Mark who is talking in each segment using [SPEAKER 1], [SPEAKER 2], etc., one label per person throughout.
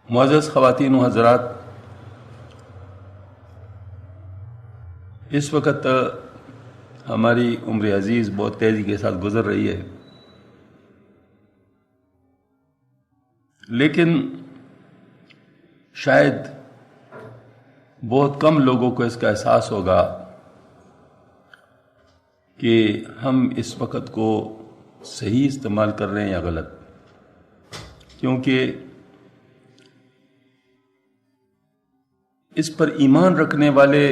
[SPEAKER 1] معزز خواتین و حضرات، اس وقت ہماری عمر عزیز بہت تیزی کے ساتھ گزر رہی ہے، لیکن شاید بہت کم لوگوں کو اس کا احساس ہوگا کہ ہم اس وقت کو صحیح استعمال کر رہے ہیں یا غلط، کیونکہ اس پر ایمان رکھنے والے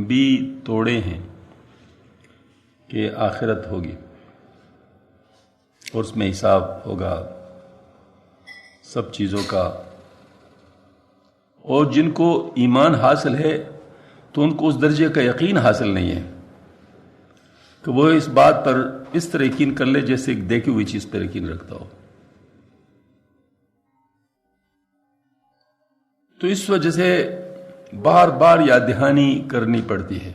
[SPEAKER 1] بھی توڑے ہیں کہ آخرت ہوگی اور اس میں حساب ہوگا سب چیزوں کا، اور جن کو ایمان حاصل ہے تو ان کو اس درجے کا یقین حاصل نہیں ہے کہ وہ اس بات پر اس طرح یقین کر لے جیسے ایک دیکھی ہوئی چیز پر یقین رکھتا ہو۔ تو اس وجہ سے بار بار یاد دہانی کرنی پڑتی ہے۔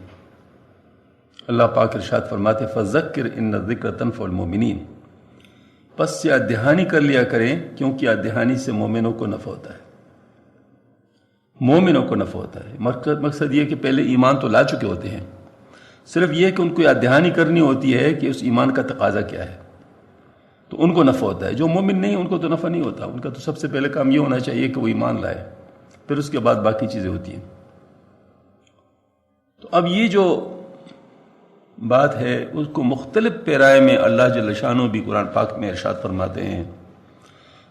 [SPEAKER 1] اللہ پاک ارشاد فرماتے فذکر ان الذکر تنفع المؤمنین، بس یاد دہانی کر لیا کریں کیونکہ یاد دہانی سے مومنوں کو نفع ہوتا ہے، مومنوں کو نفع ہوتا ہے۔ مقصد یہ کہ پہلے ایمان تو لا چکے ہوتے ہیں، صرف یہ کہ ان کو یاد دہانی کرنی ہوتی ہے کہ اس ایمان کا تقاضا کیا ہے، تو ان کو نفع ہوتا ہے۔ جو مومن نہیں ان کو تو نفع نہیں ہوتا، ان کا تو سب سے پہلے کام یہ ہونا چاہیے کہ وہ ایمان لائے، پھر اس کے بعد باقی چیزیں ہوتی ہیں۔ تو اب یہ جو بات ہے اس کو مختلف پیرائے میں اللہ جل شانہ بھی قرآن پاک میں ارشاد فرماتے ہیں۔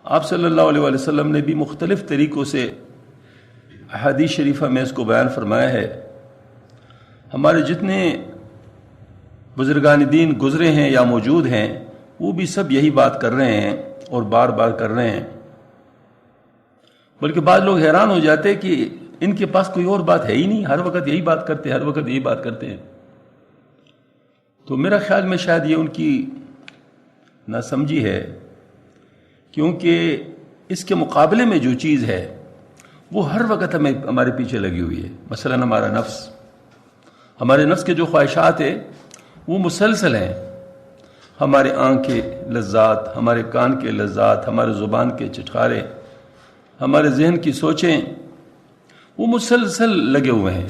[SPEAKER 1] آپ صلی اللہ علیہ وآلہ وسلم نے بھی مختلف طریقوں سے احادیث شریفہ میں اس کو بیان فرمایا ہے۔ ہمارے جتنے بزرگان دین گزرے ہیں یا موجود ہیں وہ بھی سب یہی بات کر رہے ہیں اور بار بار کر رہے ہیں، بلکہ بعض لوگ حیران ہو جاتے کہ ان کے پاس کوئی اور بات ہے ہی نہیں، ہر وقت یہی بات کرتے ہیں، ہر وقت یہی بات کرتے ہیں۔ تو میرا خیال میں شاید یہ ان کی ناسمجھی ہے، کیونکہ اس کے مقابلے میں جو چیز ہے وہ ہر وقت ہمارے پیچھے لگی ہوئی ہے۔ مثلا ہمارا نفس، ہمارے نفس کے جو خواہشات ہیں وہ مسلسل ہیں، ہمارے آنکھ کے لذات، ہمارے کان کے لذات، ہمارے زبان کے چٹخارے، ہمارے ذہن کی سوچیں، وہ مسلسل لگے ہوئے ہیں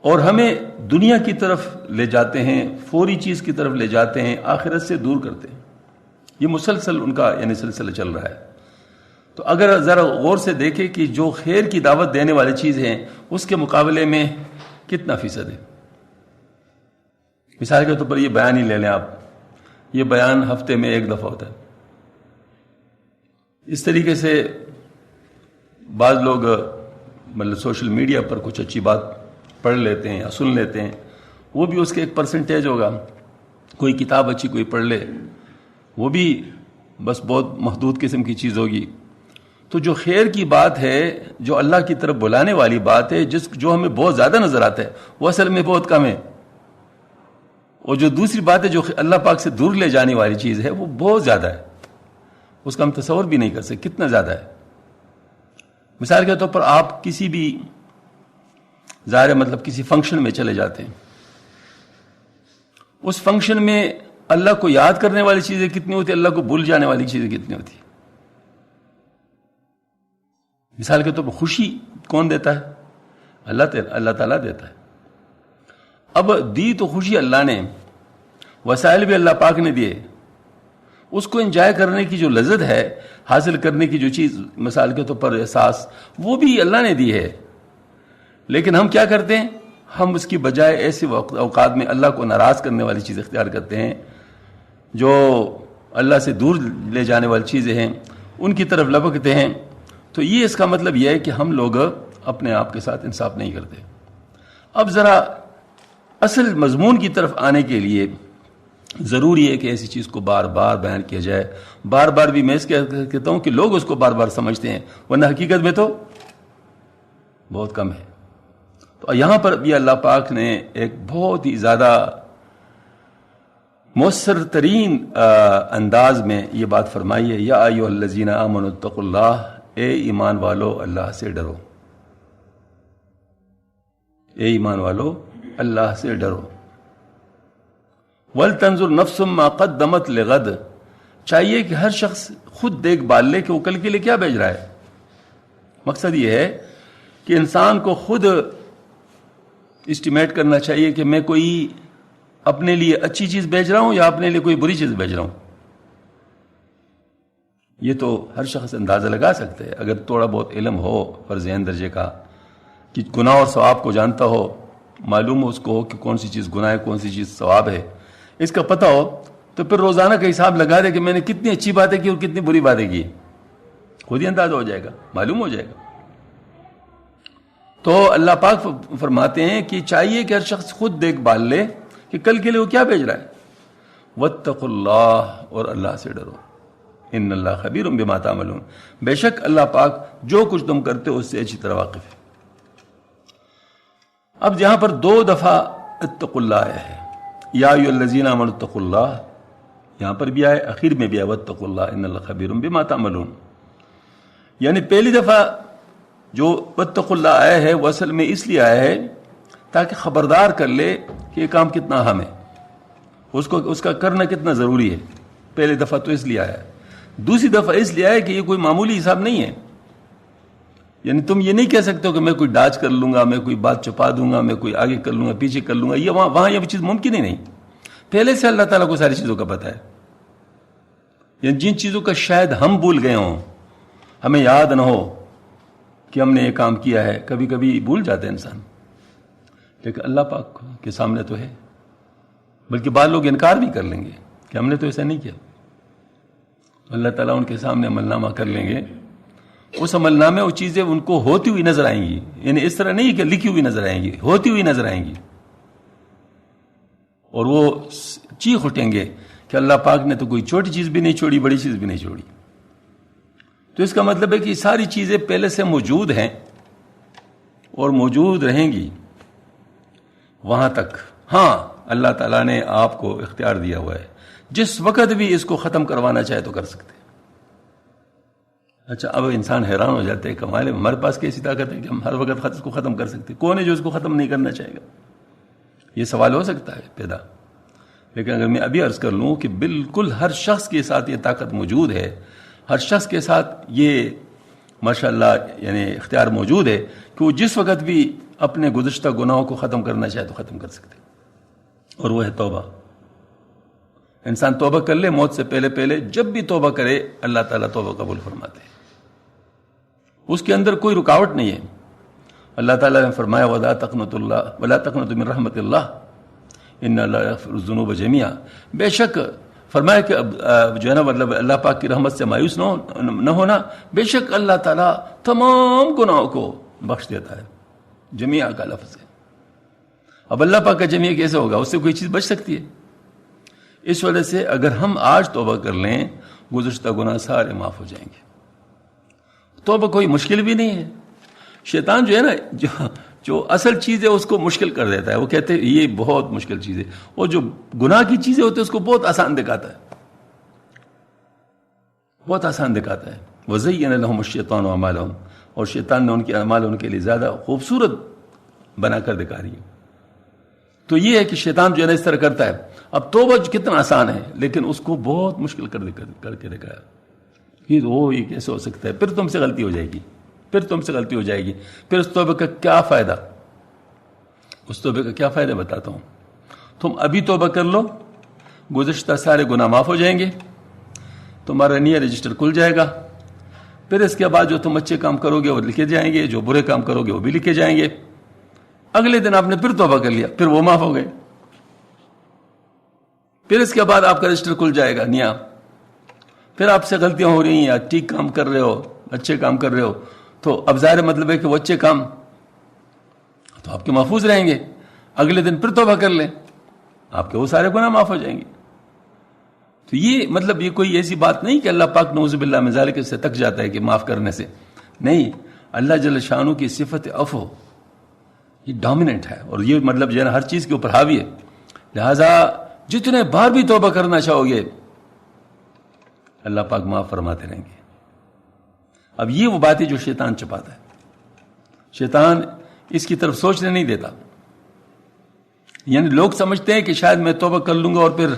[SPEAKER 1] اور ہمیں دنیا کی طرف لے جاتے ہیں، فوری چیز کی طرف لے جاتے ہیں، آخرت سے دور کرتے ہیں۔ یہ مسلسل ان کا سلسلہ چل رہا ہے۔ تو اگر ذرا غور سے دیکھیں کہ جو خیر کی دعوت دینے والی چیز ہیں اس کے مقابلے میں کتنا فیصد ہے۔ مثال کے طور پر یہ بیان ہی لے لیں آپ، یہ بیان ہفتے میں ایک دفعہ ہوتا ہے۔ اس طریقے سے بعض لوگ مطلب سوشل میڈیا پر کچھ اچھی بات پڑھ لیتے ہیں یا سن لیتے ہیں، وہ بھی اس کے ایک پرسنٹیج ہوگا۔ کوئی کتاب اچھی کوئی پڑھ لے، وہ بھی بس بہت محدود قسم کی چیز ہوگی۔ تو جو خیر کی بات ہے، جو اللہ کی طرف بلانے والی بات ہے، جو ہمیں بہت زیادہ نظر آتا ہے وہ اصل میں بہت کم ہے، اور جو دوسری بات ہے جو اللہ پاک سے دور لے جانے والی چیز ہے وہ بہت زیادہ ہے، اس کا ہم تصور بھی نہیں کر سکتے کتنا زیادہ ہے۔ مثال کے طور پر آپ کسی بھی ظاہر مطلب کسی فنکشن میں چلے جاتے ہیں، اس فنکشن میں اللہ کو یاد کرنے والی چیزیں کتنی ہوتی ہیں، اللہ کو بھول جانے والی چیزیں کتنی ہوتی ہیں۔ مثال کے طور پر خوشی کون دیتا ہے؟ اللہ تعالیٰ دیتا ہے۔ اب دی تو خوشی اللہ نے، وسائل بھی اللہ پاک نے دیے، اس کو انجوائے کرنے کی جو لذت ہے، حاصل کرنے کی جو چیز مثال کے طور پر احساس، وہ بھی اللہ نے دی ہے، لیکن ہم کیا کرتے ہیں؟ ہم اس کی بجائے ایسے اوقات میں اللہ کو ناراض کرنے والی چیز اختیار کرتے ہیں، جو اللہ سے دور لے جانے والی چیزیں ہیں ان کی طرف لپکتے ہیں۔ تو یہ اس کا مطلب یہ ہے کہ ہم لوگ اپنے آپ کے ساتھ انصاف نہیں کرتے۔ اب ذرا اصل مضمون کی طرف آنے کے لیے ضروری ہے کہ ایسی چیز کو بار بار بیان کیا جائے۔ بار بار بھی میں اس کہتا ہوں کہ لوگ اس کو بار بار سمجھتے ہیں، ورنہ حقیقت میں تو بہت کم ہے۔ تو یہاں پر بھی اللہ پاک نے ایک بہت ہی زیادہ مؤثر ترین انداز میں یہ بات فرمائی ہے، یا ایھا الذین آمنوا اتقوا اللہ، اے ایمان والو اللہ سے ڈرو، اے ایمان والو اللہ سے ڈرو۔ وَلْتَنْظُرْ نَفْسٌ مَا قَدَّمَتْ لِغَدٍ، چاہیے کہ ہر شخص خود دیکھ بھال لے کہ وہ کل کے لیے کیا بھیج رہا ہے. مقصد یہ ہے کہ انسان کو خود اسٹیمیٹ کرنا چاہیے کہ میں کوئی اپنے لیے اچھی چیز بھیج رہا ہوں یا اپنے لیے کوئی بری چیز بھیج رہا ہوں. یہ تو ہر شخص اندازہ لگا سکتا ہے اگر تھوڑا بہت علم ہو فرض عین درجے کا، کہ گناہ اور ثواب کو جانتا ہو، معلوم ہو اس کو کہ کون سی چیز گناہ ہے کون سی چیز ثواب ہے، اس کا پتہ ہو، تو پھر روزانہ کا حساب لگا دے کہ میں نے کتنی اچھی باتیں کی اور کتنی بری باتیں کی، خود ہی اندازہ ہو جائے گا، معلوم ہو جائے گا. تو اللہ پاک فرماتے ہیں کہ چاہیے کہ ہر شخص خود دیکھ بھال لے کہ کل کے لیے وہ کیا بھیج رہا ہے. واتقوا اللہ، اور اللہ سے ڈرو. ان اللہ خبیر بما تعملون، بے شک اللہ پاک جو کچھ تم کرتے ہو اس سے اچھی طرح واقف ہے. اب یہاں پر 2 دفعہ اتقوا اللہ آیا ہے. یا ایھا الذین آمنوا اتقوا اللہ، یہاں پر بھی آئے، اخیر میں بھی آئے واتقوا اللہ ان اللہ خبیر بما تعملون. یعنی پہلی دفعہ جو واتقوا اللہ آیا ہے وہ اصل میں اس لیے آیا ہے تاکہ خبردار کر لے کہ یہ کام کتنا اہم ہے، اس کا کرنا کتنا ضروری ہے. پہلی دفعہ تو اس لیے آیا ہے. دوسری دفعہ اس لیے آیا کہ یہ کوئی معمولی حساب نہیں ہے. یعنی تم یہ نہیں کہہ سکتے ہو کہ میں کوئی ڈاج کر لوں گا، میں کوئی بات چھپا دوں گا، میں کوئی آگے کر لوں گا پیچھے کر لوں گا، یہ وہاں یہ چیز ممکن ہی نہیں. پہلے سے اللہ تعالیٰ کو ساری چیزوں کا پتہ ہے. یعنی جن چیزوں کا شاید ہم بھول گئے ہوں، ہمیں یاد نہ ہو کہ ہم نے یہ کام کیا ہے، کبھی کبھی بھول جاتے ہیں انسان، لیکن اللہ پاک کے سامنے تو ہے. بلکہ بعض لوگ انکار بھی کر لیں گے کہ ہم نے تو ایسا نہیں کیا. اللہ تعالیٰ ان کے سامنے عمل نامہ کر لیں گے، اس عمل نامے وہ چیزیں ان کو ہوتی ہوئی نظر آئیں گی. یعنی اس طرح نہیں کہ لکھی ہوئی نظر آئیں گی، ہوتی ہوئی نظر آئیں گی. اور وہ چیخ اٹھیں گے کہ اللہ پاک نے تو کوئی چھوٹی چیز بھی نہیں چھوڑی، بڑی چیز بھی نہیں چھوڑی. تو اس کا مطلب ہے کہ ساری چیزیں پہلے سے موجود ہیں اور موجود رہیں گی وہاں تک. ہاں اللہ تعالیٰ نے آپ کو اختیار دیا ہوا ہے، جس وقت بھی اس کو ختم کروانا چاہے تو کر سکتے. اچھا، اب انسان حیران ہو جاتے ہیں، کمال ہے ہمارے پاس کیسی طاقت ہے کہ ہم ہر وقت اس کو ختم کر سکتے. کون ہے جو اس کو ختم نہیں کرنا چاہے گا؟ یہ سوال ہو سکتا ہے پیدا. لیکن اگر میں ابھی عرض کر لوں کہ بالکل ہر شخص کے ساتھ یہ طاقت موجود ہے، ہر شخص کے ساتھ یہ ماشاءاللہ یعنی اختیار موجود ہے کہ وہ جس وقت بھی اپنے گزشتہ گناہوں کو ختم کرنا چاہے تو ختم کر سکتے. اور وہ ہے توبہ. انسان توبہ کر لے موت سے پہلے جب بھی توبہ کرے اللہ تعالیٰ توبہ قبول فرماتے ہیں. اس کے اندر کوئی رکاوٹ نہیں ہے. اللہ تعالیٰ نے فرمایا وَلَا تَقْنَطُوا مِن رَحْمَتِ اللَّهِ إِنَّ اللَّهَ يَغْفِرُ الذُّنُوبَ جَمِيعًا. بے شک فرمایا کہ جو ہے نا مطلب اللہ پاک کی رحمت سے مایوس نہ ہونا، بے شک اللہ تعالیٰ تمام گناہوں کو بخش دیتا ہے. جمیع کا لفظ ہے. اب اللہ پاک کا جمیع کیسے ہوگا؟ اس سے کوئی چیز بچ سکتی ہے؟ اس وجہ سے اگر ہم آج توبہ کر لیں گزشتہ گناہ سارے معاف ہو جائیں گے. توبہ کوئی مشکل بھی نہیں ہے. شیطان جو ہے نا جو اصل چیز ہے اس کو مشکل کر دیتا ہے. وہ کہتے ہیں یہ بہت مشکل چیز ہے، اور جو گناہ کی چیزیں ہوتی ہیں اس کو بہت آسان دکھاتا ہے، بہت آسان دکھاتا ہے. وَزَيَّنَ لَهُمُ الشَّيْطَانُ أَعْمَالَهُمْ، اور شیطان نے ان کے اعمال ان کے لیے زیادہ خوبصورت بنا کر دکھا رہی ہے. تو یہ ہے کہ شیطان جو ہے نا اس طرح کرتا ہے. اب توبہ کتنا آسان ہے لیکن اس کو بہت مشکل کر کے دکھایا. یہ کیسے ہو سکتا ہے؟ پھر تم سے غلطی ہو جائے گی، پھر تم سے غلطی ہو جائے گی. پھر اس توبہ کا کیا فائدہ؟ اس توبہ کا کیا فائدہ بتاتا ہوں. تم ابھی توبہ کر لو، گزشتہ سارے گناہ معاف ہو جائیں گے، تمہارا نیہ رجسٹر کھل جائے گا. پھر اس کے بعد جو تم اچھے کام کرو گے وہ لکھے جائیں گے، جو برے کام کرو گے وہ بھی لکھے جائیں گے. اگلے دن آپ نے پھر توبہ کر لیا، پھر وہ معاف ہو گئے. پھر اس کے بعد آپ کا رجسٹر کھل جائے گا نیہ. پھر آپ سے غلطیاں ہو رہی ہیں، ٹھیک کام کر رہے ہو، اچھے کام کر رہے ہو، تو اب ظاہر مطلب ہے کہ وہ اچھے کام تو آپ کے محفوظ رہیں گے. اگلے دن پھر توبہ کر لیں، آپ کے وہ سارے گناہ معاف ہو جائیں گے. تو یہ مطلب یہ کوئی ایسی بات نہیں کہ اللہ پاک نعوذ باللہ من ذالک سے تک جاتا ہے کہ معاف کرنے سے نہیں. اللہ جل شانہ کی صفت عفو یہ ڈومیننٹ ہے، اور یہ مطلب جو ہے نا ہر چیز کے اوپر حاوی ہے. لہذا جتنے بار بھی توبہ کرنا چاہو گے اللہ پاک معاف فرماتے رہیں گے. اب یہ وہ بات ہے جو شیطان چھپاتا ہے. شیطان اس کی طرف سوچنے نہیں دیتا. یعنی لوگ سمجھتے ہیں کہ شاید میں توبہ کر لوں گا اور پھر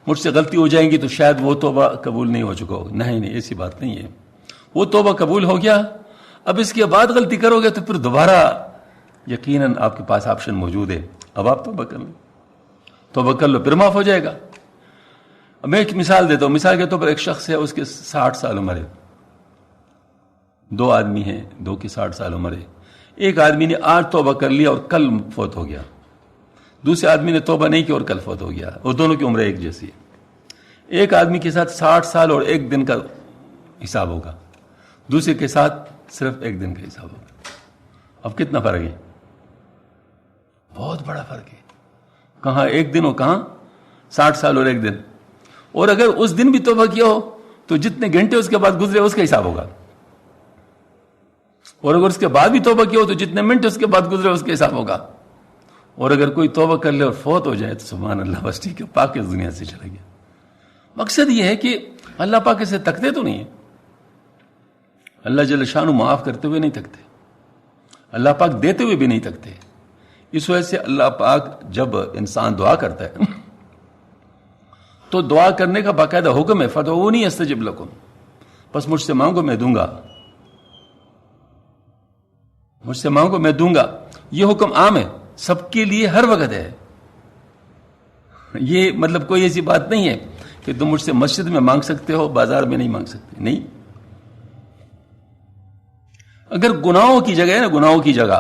[SPEAKER 1] مجھ سے غلطی ہو جائیں گی تو شاید وہ توبہ قبول نہیں ہو چکا ہو. نہیں ایسی بات نہیں ہے. وہ توبہ قبول ہو گیا, اب اس کے بعد غلطی کرو گے تو پھر دوبارہ یقیناً آپ کے پاس آپشن موجود ہے, اب آپ توبہ کر لو پھر معاف ہو جائے گا. اب میں ایک مثال دیتا ہوں. مثال کے طور پر ایک شخص ہے, اس کے 60 سال عمر ہے. 2 آدمی ہیں, 2 کی 60 سال عمر ہے. ایک آدمی نے آج توبہ کر لیا اور کل فوت ہو گیا. دوسرے آدمی نے توبہ نہیں کی اور کل فوت ہو گیا, اور دونوں کی عمریں ایک جیسی ہے. ایک آدمی کے ساتھ 60 سال اور 1 دن کا حساب ہوگا, دوسرے کے ساتھ صرف 1 دن کا حساب ہوگا. اب کتنا فرق ہے؟ بہت بڑا فرق ہے. کہاں 1 دن اور کہاں 60 سال اور 1 دن. اور اگر اس دن بھی توبہ کیا ہو تو جتنے گھنٹے اس کے بعد گزرے اس کا حساب ہوگا, اور اگر اس کے بعد بھی توبہ کیا ہو تو جتنے منٹ اس کے بعد گزرے اس کا حساب ہوگا. اور اگر کوئی توبہ کر لے اور فوت ہو جائے تو سبحان اللہ, بس ٹھیک ہے, پاک اس دنیا سے چلا گیا. مقصد یہ ہے کہ اللہ پاک اسے تکتے تو نہیں ہے. اللہ جل شانہ معاف کرتے ہوئے نہیں تکتے, اللہ پاک دیتے ہوئے بھی نہیں تکتے. اس وجہ سے اللہ پاک جب انسان دعا کرتا ہے تو دعا کرنے کا باقاعدہ حکم ہے, فادعونی استجب لکم, بس مجھ سے مانگو میں دوں گا, مجھ سے مانگو میں دوں گا. یہ حکم عام ہے, سب کے لیے ہر وقت ہے. یہ مطلب کوئی ایسی بات نہیں ہے کہ تم مجھ سے مسجد میں مانگ سکتے ہو, بازار میں نہیں مانگ سکتے. نہیں, اگر گناہوں کی جگہ ہے نا, گناہوں کی جگہ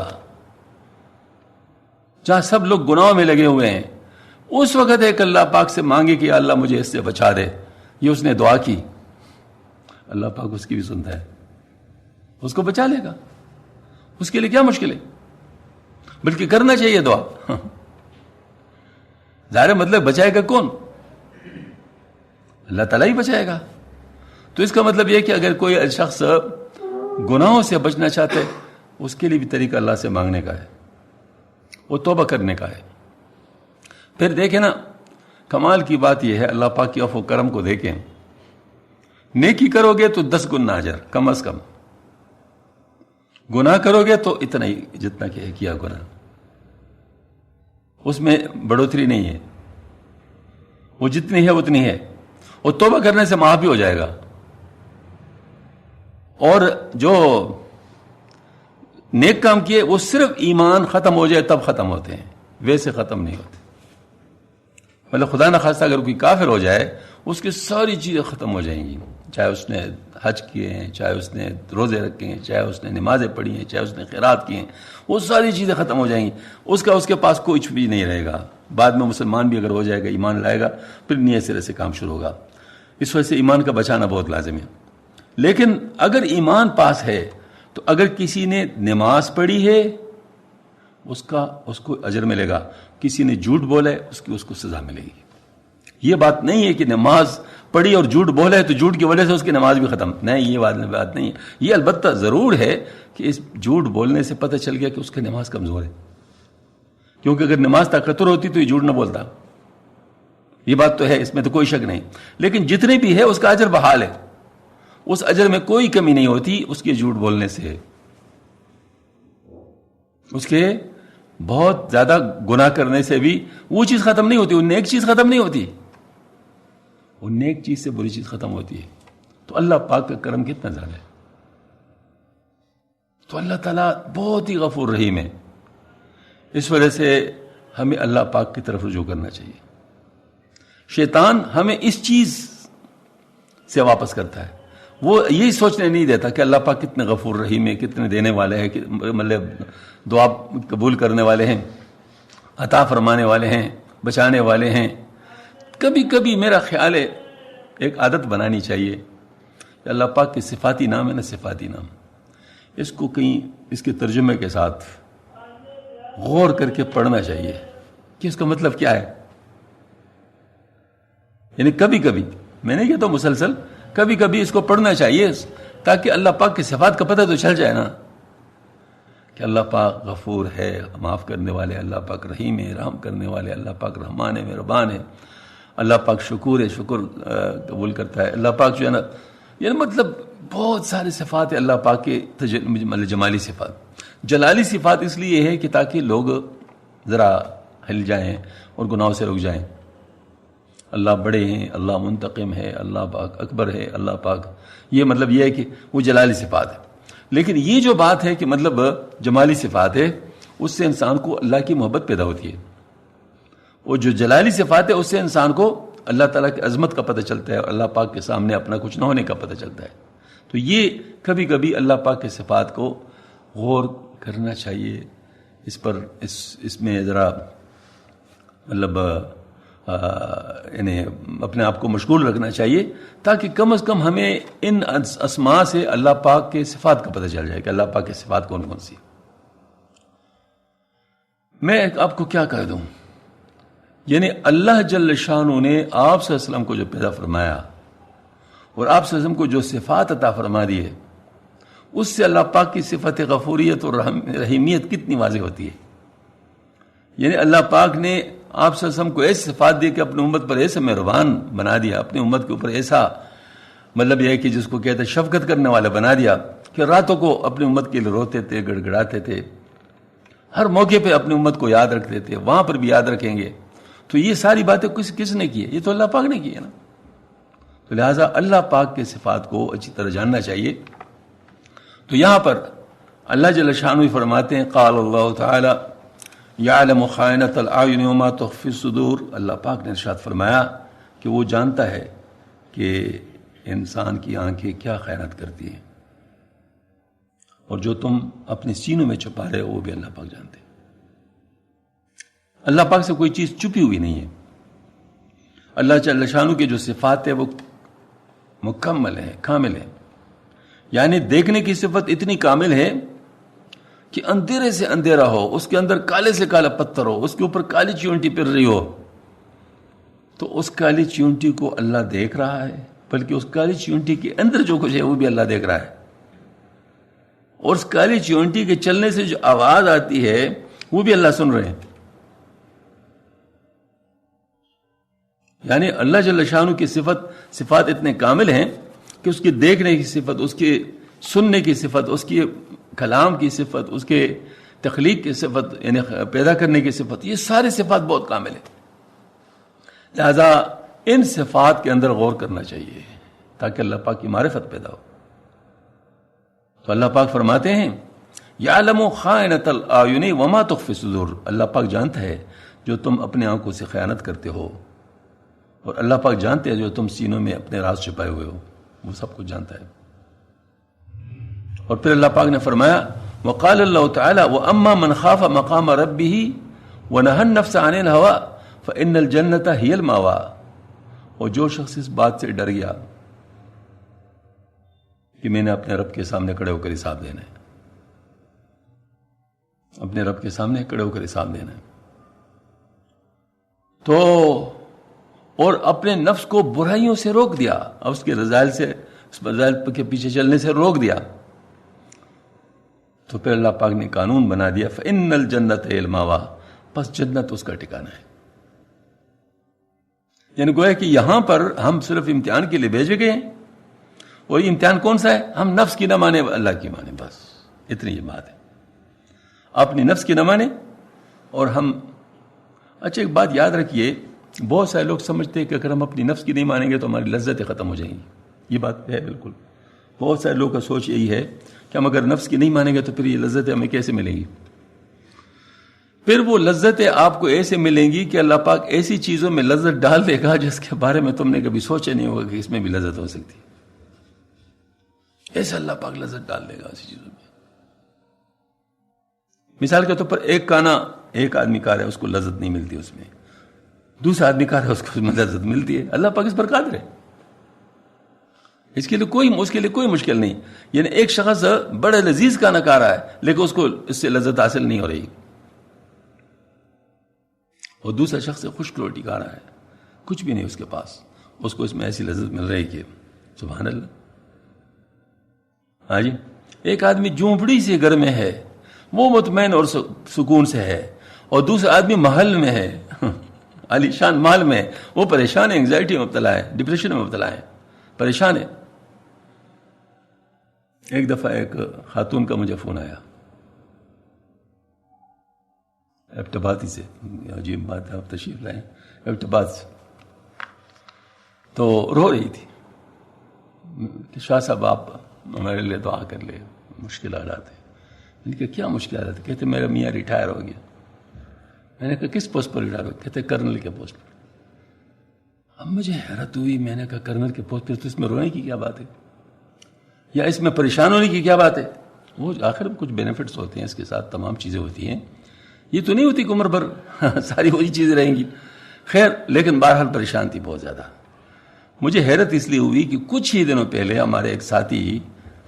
[SPEAKER 1] جہاں سب لوگ گناہوں میں لگے ہوئے ہیں, اس وقت ہے کہ اللہ پاک سے مانگے کہ اللہ مجھے اس سے بچا دے. یہ اس نے دعا کی, اللہ پاک اس کی بھی سنتا ہے, اس کو بچا لے گا. اس کے لیے کیا مشکل ہے, بلکہ کرنا چاہیے دعا. ظاہر مطلب بچائے گا کون؟ اللہ تعالیٰ ہی بچائے گا. تو اس کا مطلب یہ کہ اگر کوئی شخص گناہوں سے بچنا چاہتے, اس کے لیے بھی طریقہ اللہ سے مانگنے کا ہے, وہ توبہ کرنے کا ہے. پھر دیکھیں نا, کمال کی بات یہ ہے, اللہ پاک کی عفو و کرم کو دیکھیں. نیکی کرو گے تو 10 گنا اجر کم از کم, گناہ کرو گے تو اتنا ہی جتنا کہ کیا گناہ, اس میں بڑھوتری نہیں ہے, وہ جتنی ہے اتنی ہے. اور توبہ کرنے سے معاف بھی ہو جائے گا. اور جو نیک کام کیے وہ صرف ایمان ختم ہو جائے تب ختم ہوتے ہیں, ویسے ختم نہیں ہوتے. مطلب خدا نہ خواستہ اگر کوئی کافر ہو جائے, اس کی ساری چیزیں ختم ہو جائیں گی, چاہے اس نے حج کیے ہیں, چاہے اس نے روزے رکھے ہیں, چاہے اس نے نمازیں پڑھی ہیں, چاہے اس نے خیرات کیے ہیں, وہ ساری چیزیں ختم ہو جائیں گی. اس کے پاس کوئی بھی نہیں رہے گا. بعد میں مسلمان بھی اگر ہو جائے گا, ایمان لائے گا, پھر نئے سرے سے کام شروع ہوگا. اس وجہ سے ایمان کا بچانا بہت لازم ہے. لیکن اگر ایمان پاس ہے تو اگر کسی نے نماز پڑھی ہے اس کو اجر ملے گا, کسی نے جھوٹ بولا ہے اس کو سزا ملے گی. یہ بات نہیں ہے کہ نماز پڑھی اور جھوٹ بولا ہے تو جھوٹ کی وجہ سے اس کی نماز بھی ختم. نہیں, یہ بات نہیں ہے. یہ البتہ ضرور ہے کہ اس جھوٹ بولنے سے پتہ چل گیا کہ اس کی نماز کمزور ہے, کیونکہ اگر نماز طاقتور ہوتی تو یہ جھوٹ نہ بولتا. یہ بات تو ہے, اس میں تو کوئی شک نہیں. لیکن جتنے بھی ہے اس کا اجر بحال ہے, اس اجر میں کوئی کمی نہیں ہوتی اس کے جھوٹ بولنے سے. اس کے بہت زیادہ گناہ کرنے سے بھی وہ چیز ختم نہیں ہوتی, وہ نیک چیز ختم نہیں ہوتی, وہ نیک چیز سے بری چیز ختم ہوتی ہے. تو اللہ پاک کا کرم کتنا زیادہ ہے. تو اللہ تعالیٰ بہت ہی غفور رحیم ہے. اس وجہ سے ہمیں اللہ پاک کی طرف رجوع کرنا چاہیے. شیطان ہمیں اس چیز سے واپس کرتا ہے, وہ یہی سوچنے نہیں دیتا کہ اللہ پاک کتنے غفور رحیم ہے, کتنے دینے والے ہیں, مطلب دعا قبول کرنے والے ہیں, عطا فرمانے والے ہیں, بچانے والے ہیں. کبھی کبھی میرا خیال ہے ایک عادت بنانی چاہیے کہ اللہ پاک کے صفاتی نام ہے نا, صفاتی نام, اس کو کہیں اس کے ترجمے کے ساتھ غور کر کے پڑھنا چاہیے کہ اس کا مطلب کیا ہے. یعنی کبھی کبھی, میں نہیں کہتا مسلسل, کبھی کبھی اس کو پڑھنا چاہیے تاکہ اللہ پاک کی صفات کا پتہ تو چل جائے نا کہ اللہ پاک غفور ہے, معاف کرنے والے, اللہ پاک رحیم ہے, رحم کرنے والے, اللہ پاک رحمان ہے, مہربان ہے, اللہ پاک شکور ہے, شکر قبول کرتا ہے, اللہ پاک جو ہے نا, یعنی مطلب بہت سارے صفات ہیں اللہ پاک کے, جمالی صفات. جلالی صفات اس لیے ہے کہ تاکہ لوگ ذرا ہل جائیں اور گناہوں سے رک جائیں. اللہ بڑے ہیں، اللہ منتقم ہے، اللہ پاک اکبر ہے، اللہ پاک، یہ مطلب یہ ہے کہ وہ جلالی صفات ہے. لیکن یہ جو بات ہے کہ مطلب جمالی صفات ہے، اس سے انسان کو اللہ کی محبت پیدا ہوتی ہے. وہ جو جلالی صفات ہے اس سے انسان کو اللہ تعالیٰ کی عظمت کا پتہ چلتا ہے اور اللہ پاک کے سامنے اپنا کچھ نہ ہونے کا پتہ چلتا ہے. تو یہ کبھی کبھی اللہ پاک کے صفات کو غور کرنا چاہیے، اس پر اس میں ذرا مطلب یعنی اپنے آپ کو مشغول رکھنا چاہیے، تاکہ کم از کم ہمیں ان اسماء سے اللہ پاک کے صفات کا پتہ چل جائے کہ اللہ پاک کے صفات کون کون سی. میں آپ کو کیا کہہ دوں، یعنی اللہ جل شانہ نے آپ صلی اللہ علیہ وسلم کو جو پیدا فرمایا اور آپ صلی اللہ علیہ وسلم کو جو صفات عطا فرما دیے، اس سے اللہ پاک کی صفت غفوریت اور رحیمیت کتنی واضح ہوتی ہے. یعنی اللہ پاک نے آپ صلی اللہ علیہ وسلم کو ایسی صفات دی کہ اپنی امت پر ایسا مہربان بنا دیا، اپنی امت کے اوپر ایسا مطلب یہ ہے کہ جس کو کہتے ہیں شفقت کرنے والا بنا دیا کہ راتوں کو اپنی امت کے لیے روتے تھے، گڑ گڑاتے تھے، ہر موقع پہ اپنی امت کو یاد رکھتے تھے، وہاں پر بھی یاد رکھیں گے. تو یہ ساری باتیں کس نے کی ہے؟ یہ تو اللہ پاک نے کی ہے نا. تو لہٰذا اللہ پاک کے صفات کو اچھی طرح جاننا چاہیے. تو یہاں پر اللہ جل شانہ فرماتے ہیں قال اللہ تعالی یعلم خائنۃ الاعین وما تخفی الصدور. اللہ پاک نے ارشاد فرمایا کہ وہ جانتا ہے کہ انسان کی آنکھیں کیا خیانت کرتی ہیں، اور جو تم اپنے سینوں میں چھپا رہے ہو وہ بھی اللہ پاک جانتے ہیں. اللہ پاک سے کوئی چیز چھپی ہوئی نہیں ہے. اللہ جل شانہ کے جو صفات ہے وہ مکمل ہیں، کامل ہیں. یعنی دیکھنے کی صفت اتنی کامل ہے کہ اندھیرے سے اندھیرا ہو، اس کے اندر کالے سے کالا پتھر ہو، اس کے اوپر کالی چیونٹی پھر رہی ہو، تو اس کالی چیونٹی کو اللہ دیکھ رہا ہے، بلکہ اس کالی چیونٹی کے اندر جو کچھ ہے وہ بھی اللہ دیکھ رہا ہے. اور اس کالی چیونٹی کے چلنے سے جو آواز آتی ہے وہ بھی اللہ سن رہے ہیں. یعنی اللہ جل شانہ کی صفات اتنے کامل ہیں کہ اس کی دیکھنے کی صفت، اس کی سننے کی صفت، اس کی کلام کی صفت، اس کے تخلیق کی صفت یعنی پیدا کرنے کی صفت، یہ ساری صفات بہت کامل ہیں. لہذا ان صفات کے اندر غور کرنا چاہیے تاکہ اللہ پاک کی معرفت پیدا ہو. تو اللہ پاک فرماتے ہیں یعلم خائنۃ الاعین وما تخفی الصدور. اللہ پاک جانتا ہے جو تم اپنے آنکھوں سے خیانت کرتے ہو، اور اللہ پاک جانتے ہیں جو تم سینوں میں اپنے راز چھپائے ہوئے ہو، وہ سب کچھ جانتا ہے. اور پھر اللہ پاک نے فرمایا وقال اللہ تعالی واما من خاف مقام ربہ ونہى النفس عن الهوى فان الجنۃ هی المأوى. اور جو شخص اس بات سے ڈر گیا کہ میں نے اپنے رب کے سامنے کھڑے ہو کر حساب دینا ہے، اپنے رب کے سامنے کھڑے ہو کر حساب دینا ہے، تو اور اپنے نفس کو برائیوں سے روک دیا، اور اس کے رذائل سے، اس رذائل کے پیچھے چلنے سے روک دیا، تو پھر اللہ پاک نے قانون بنا دیا فإن الجنۃ ہی المأوى، بس جنت اس کا ٹھکانہ ہے. یعنی گویا کہ یہاں پر ہم صرف امتحان کے لیے بھیجے گئے ہیں، اور یہ امتحان کون سا ہے؟ ہم نفس کی نہ مانے، اللہ کی مانے، بس اتنی یہ بات ہے. اپنی نفس کی نہ مانے اور ہم. اچھا ایک بات یاد رکھیے، بہت سارے لوگ سمجھتے ہیں کہ اگر ہم اپنی نفس کی نہیں مانیں گے تو ہماری لذتیں ختم ہو جائیں گی. یہ بات ہے بالکل. بہت سارے لوگوں کا سوچ یہی ہے کہ ہم اگر نفس کی نہیں مانیں گے تو پھر یہ لذتیں ہمیں کیسے ملیں گی؟ پھر وہ لذتیں آپ کو ایسے ملیں گی کہ اللہ پاک ایسی چیزوں میں لذت ڈال دے گا جس کے بارے میں تم نے کبھی سوچا نہیں ہوگا کہ اس میں بھی لذت ہو سکتی. ایسا اللہ پاک لذت ڈال دے گا ایسی چیزوں میں. مثال کے طور پر ایک کانا ایک آدمی کا رہا ہے، اس کو لذت نہیں ملتی، اس میں دوسرا آدمی کا رہا ہے، اس کو اس میں لذت ملتی ہے. اللہ پاک اس پر قادر ہے، اس کے لیے کوئی مشکل نہیں. یعنی ایک شخص بڑے لذیذ کھانا کھا رہا ہے لیکن اس کو اس سے لذت حاصل نہیں ہو رہی، اور دوسرا شخص خشک روٹی کھا رہا ہے، کچھ بھی نہیں اس کے پاس، اس کو اس میں ایسی لذت مل رہی کہ سبحان اللہ. ہاں جی، ایک آدمی جھونپڑی سے گھر میں ہے، وہ مطمئن اور سکون سے ہے، اور دوسرا آدمی محل میں ہے، عالی شان محل میں، وہ پریشان ہے، انگزائٹی میں مبتلا ہے، ڈپریشن میں مبتلا ہے، پریشان ہے. ایک دفعہ ایک خاتون کا مجھے فون آیا ایبٹ آباد سے، عجیب بات ہے، آپ تشریف لائیں، ایبٹ آباد سے. تو رو رہی تھی کہ شاہ صاحب آپ ہمارے لیے دعا کر لے، مشکل حالات ہیں۔ میں نے کہا کیا مشکل حالات ہے؟ کہتے میرا میاں ریٹائر ہو گیا۔ میں نے کہا کس پوسٹ پر ریٹائر ہو گیا؟ کہتے کرنل کے پوسٹ پر۔ اب مجھے حیرت ہوئی، میں نے کہا کرنل کے پوسٹ پر، تو اس میں رونے کی کیا بات ہے، یا اس میں پریشان ہونے کی کیا بات ہے؟ وہ آخر کچھ بینیفٹس ہوتے ہیں، اس کے ساتھ تمام چیزیں ہوتی ہیں، یہ تو نہیں ہوتی کہ عمر بھر ساری وہی چیزیں رہیں گی۔ خیر، لیکن بہرحال پریشان تھی بہت زیادہ۔ مجھے حیرت اس لیے ہوئی کہ کچھ ہی دنوں پہلے ہمارے ایک ساتھی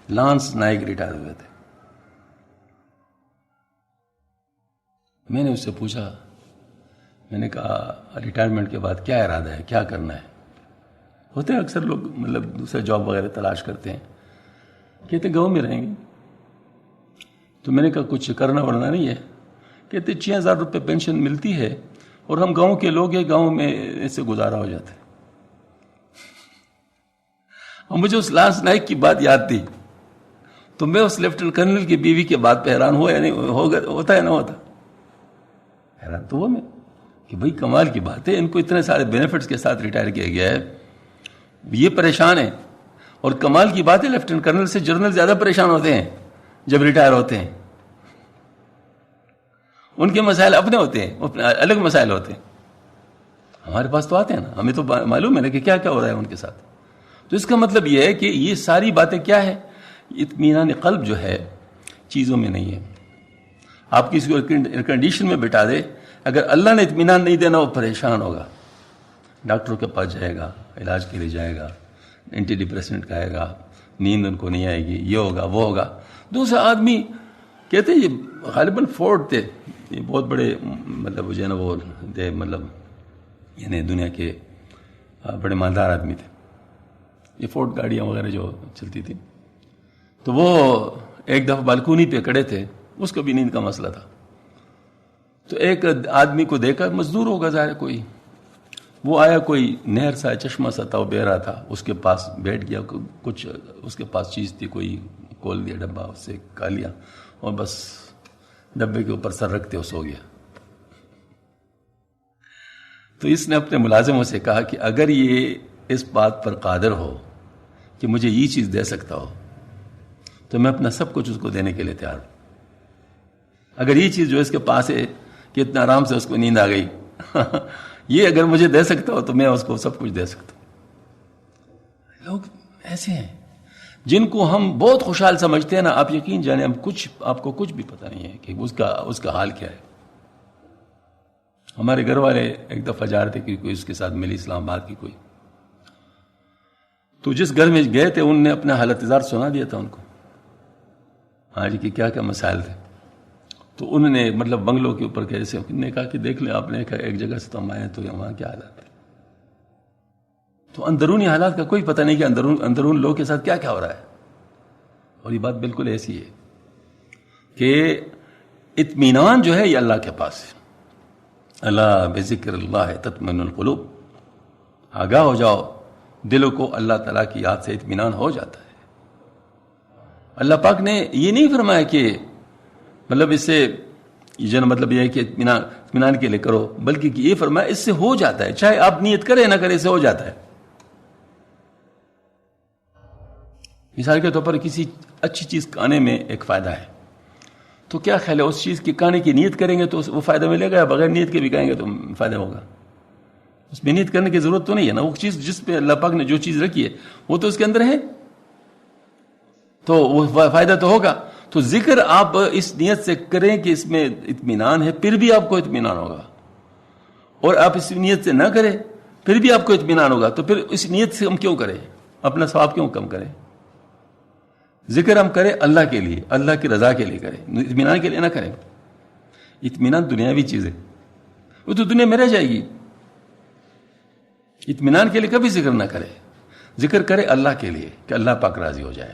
[SPEAKER 1] لانس نائک ریٹائر ہوئے تھے۔ میں نے اس سے پوچھا، میں نے کہا ریٹائرمنٹ کے بعد کیا ارادہ ہے، کیا کرنا ہے؟ ہوتے ہیں اکثر لوگ مطلب دوسرے جاب وغیرہ تلاش کرتے ہیں، کہتے گاؤں میں رہیں گے۔ تو میں نے کہا کچھ کرنا ورنا نہیں ہے؟ کہتے 6,000 روپے پینشن ملتی ہے اور ہم گاؤں کے لوگ ہیں، گاؤں میں ایسے گزارا ہو جاتا ہے۔ اور مجھے اس لانس نائک کی بات یاد تھی، تو میں اس لیفٹنٹ کرنل کی بیوی کے بات پہ حیران ہوا یا نہیں ہوتا ہے نہ ہوتا؟ حیران تو ہوا میں کہ بھئی کمال کی بات ہے، ان کو اتنے سارے بینیفٹس کے ساتھ ریٹائر کیا گیا ہے، یہ پریشان ہیں۔ اور کمال کی بات ہے لیفٹنٹ کرنل سے جنرل زیادہ پریشان ہوتے ہیں جب ریٹائر ہوتے ہیں۔ ان کے مسائل اپنے ہوتے ہیں، اپنے الگ مسائل ہوتے ہیں، ہمارے پاس تو آتے ہیں نا، ہمیں تو معلوم ہے نا کہ کیا کیا ہو رہا ہے ان کے ساتھ۔ تو اس کا مطلب یہ ہے کہ یہ ساری باتیں کیا ہے؟ اطمینان قلب جو ہے چیزوں میں نہیں ہے۔ آپ کسی کو کنڈیشن میں بٹھا دے، اگر اللہ نے اطمینان نہیں دینا وہ پریشان ہوگا، ڈاکٹروں کے پاس جائے گا، علاج کے لیے جائے گا، اینٹی ڈپریسنٹ کھائے گا، نیند ان کو نہیں آئے گی، یہ ہوگا وہ ہوگا۔ دوسرا آدمی کہتے ہیں یہ غالباً فورڈ تھے، یہ بہت بڑے مطلب جو ہے نا وہ تھے، مطلب یعنی دنیا کے بڑے مالدار آدمی تھے، یہ فورڈ گاڑیاں وغیرہ جو چلتی تھی۔ تو وہ ایک دفعہ بالکونی پہ کھڑے تھے، اس کو بھی نیند کا مسئلہ تھا۔ تو ایک آدمی کو دیکھا، مزدور ہوگا ظاہر کوئی، وہ آیا، کوئی نہر سا چشمہ سا تھا، وہ بہ رہا تھا، اس کے پاس بیٹھ گیا، کچھ اس کے پاس چیز تھی، کوئی کھول دیا ڈبہ، اس سے کھا لیا اور بس ڈبے کے اوپر سر رکھتے سو گیا۔ تو اس نے اپنے ملازموں سے کہا کہ اگر یہ اس بات پر قادر ہو کہ مجھے یہ چیز دے سکتا ہو تو میں اپنا سب کچھ اس کو دینے کے لیے تیار ہوں۔ اگر یہ چیز جو اس کے پاس ہے کہ اتنا آرام سے اس کو نیند آ گئی یہ اگر مجھے دے سکتا ہو تو میں اس کو سب کچھ دے سکتا ہوں۔ لوگ ایسے ہیں جن کو ہم بہت خوشحال سمجھتے ہیں نا، آپ یقین جانیں آپ کو کچھ بھی پتہ نہیں ہے کہ اس کا حال کیا ہے۔ ہمارے گھر والے ایک دفعہ جا رہے تھے کہ کوئی اس کے ساتھ ملی، اسلام آباد کی کوئی، تو جس گھر میں گئے تھے انہوں نے اپنا حالت اظہار سنا دیا تھا ان کو، ہاں جی کہ کیا کیا مسائل تھے۔ تو انہوں نے مطلب بنگلوں کے اوپر کیسے نے کہا کہ دیکھ لیں، آپ نے کہا ایک جگہ سے تو ہم آئے تو وہاں کیا حالات ہے۔ تو اندرونی حالات کا کوئی پتہ نہیں کہ اندرون لوگ کے ساتھ کیا کیا ہو رہا ہے۔ اور یہ بات بالکل ایسی ہے کہ اطمینان جو ہے یہ اللہ کے پاس ہے۔ اللہ بذکر اللہ تطمئن القلوب، آگاہ ہو جاؤ، دلوں کو اللہ تعالیٰ کی یاد سے اطمینان ہو جاتا ہے۔ اللہ پاک نے یہ نہیں فرمایا کہ مطلب اس سے یہ مطلب یہ ہے کہ اطمینان کے لیے کرو، بلکہ یہ فرمایا اس سے ہو جاتا ہے، چاہے آپ نیت کریں نہ کریں، اس سے ہو جاتا ہے۔ مثال کے طور پر کسی اچھی چیز کھانے میں ایک فائدہ ہے، تو کیا خیال ہے اس چیز کی کھانے کی نیت کریں گے تو وہ فائدہ ملے گا، یا بغیر نیت کے بھی کھائیں گے تو فائدہ ہوگا؟ اس میں نیت کرنے کی ضرورت تو نہیں ہے نا، وہ چیز جس پہ اللہ پاک نے جو چیز رکھی ہے وہ تو اس کے اندر ہے، تو وہ فائدہ تو ہوگا۔ تو ذکر آپ اس نیت سے کریں کہ اس میں اطمینان ہے، پھر بھی آپ کو اطمینان ہوگا، اور آپ اس نیت سے نہ کریں پھر بھی آپ کو اطمینان ہوگا۔ تو پھر اس نیت سے ہم کیوں کریں، اپنا ثواب کیوں کم کریں؟ ذکر ہم کریں اللہ کے لیے، اللہ کی رضا کے لیے کریں، اطمینان کے لیے نہ کریں۔ اطمینان دنیاوی چیز ہے، وہ تو دنیا میں رہ جائے گی۔ اطمینان کے لیے کبھی ذکر نہ کرے، ذکر کرے اللہ کے لیے کہ اللہ پاک راضی ہو جائے۔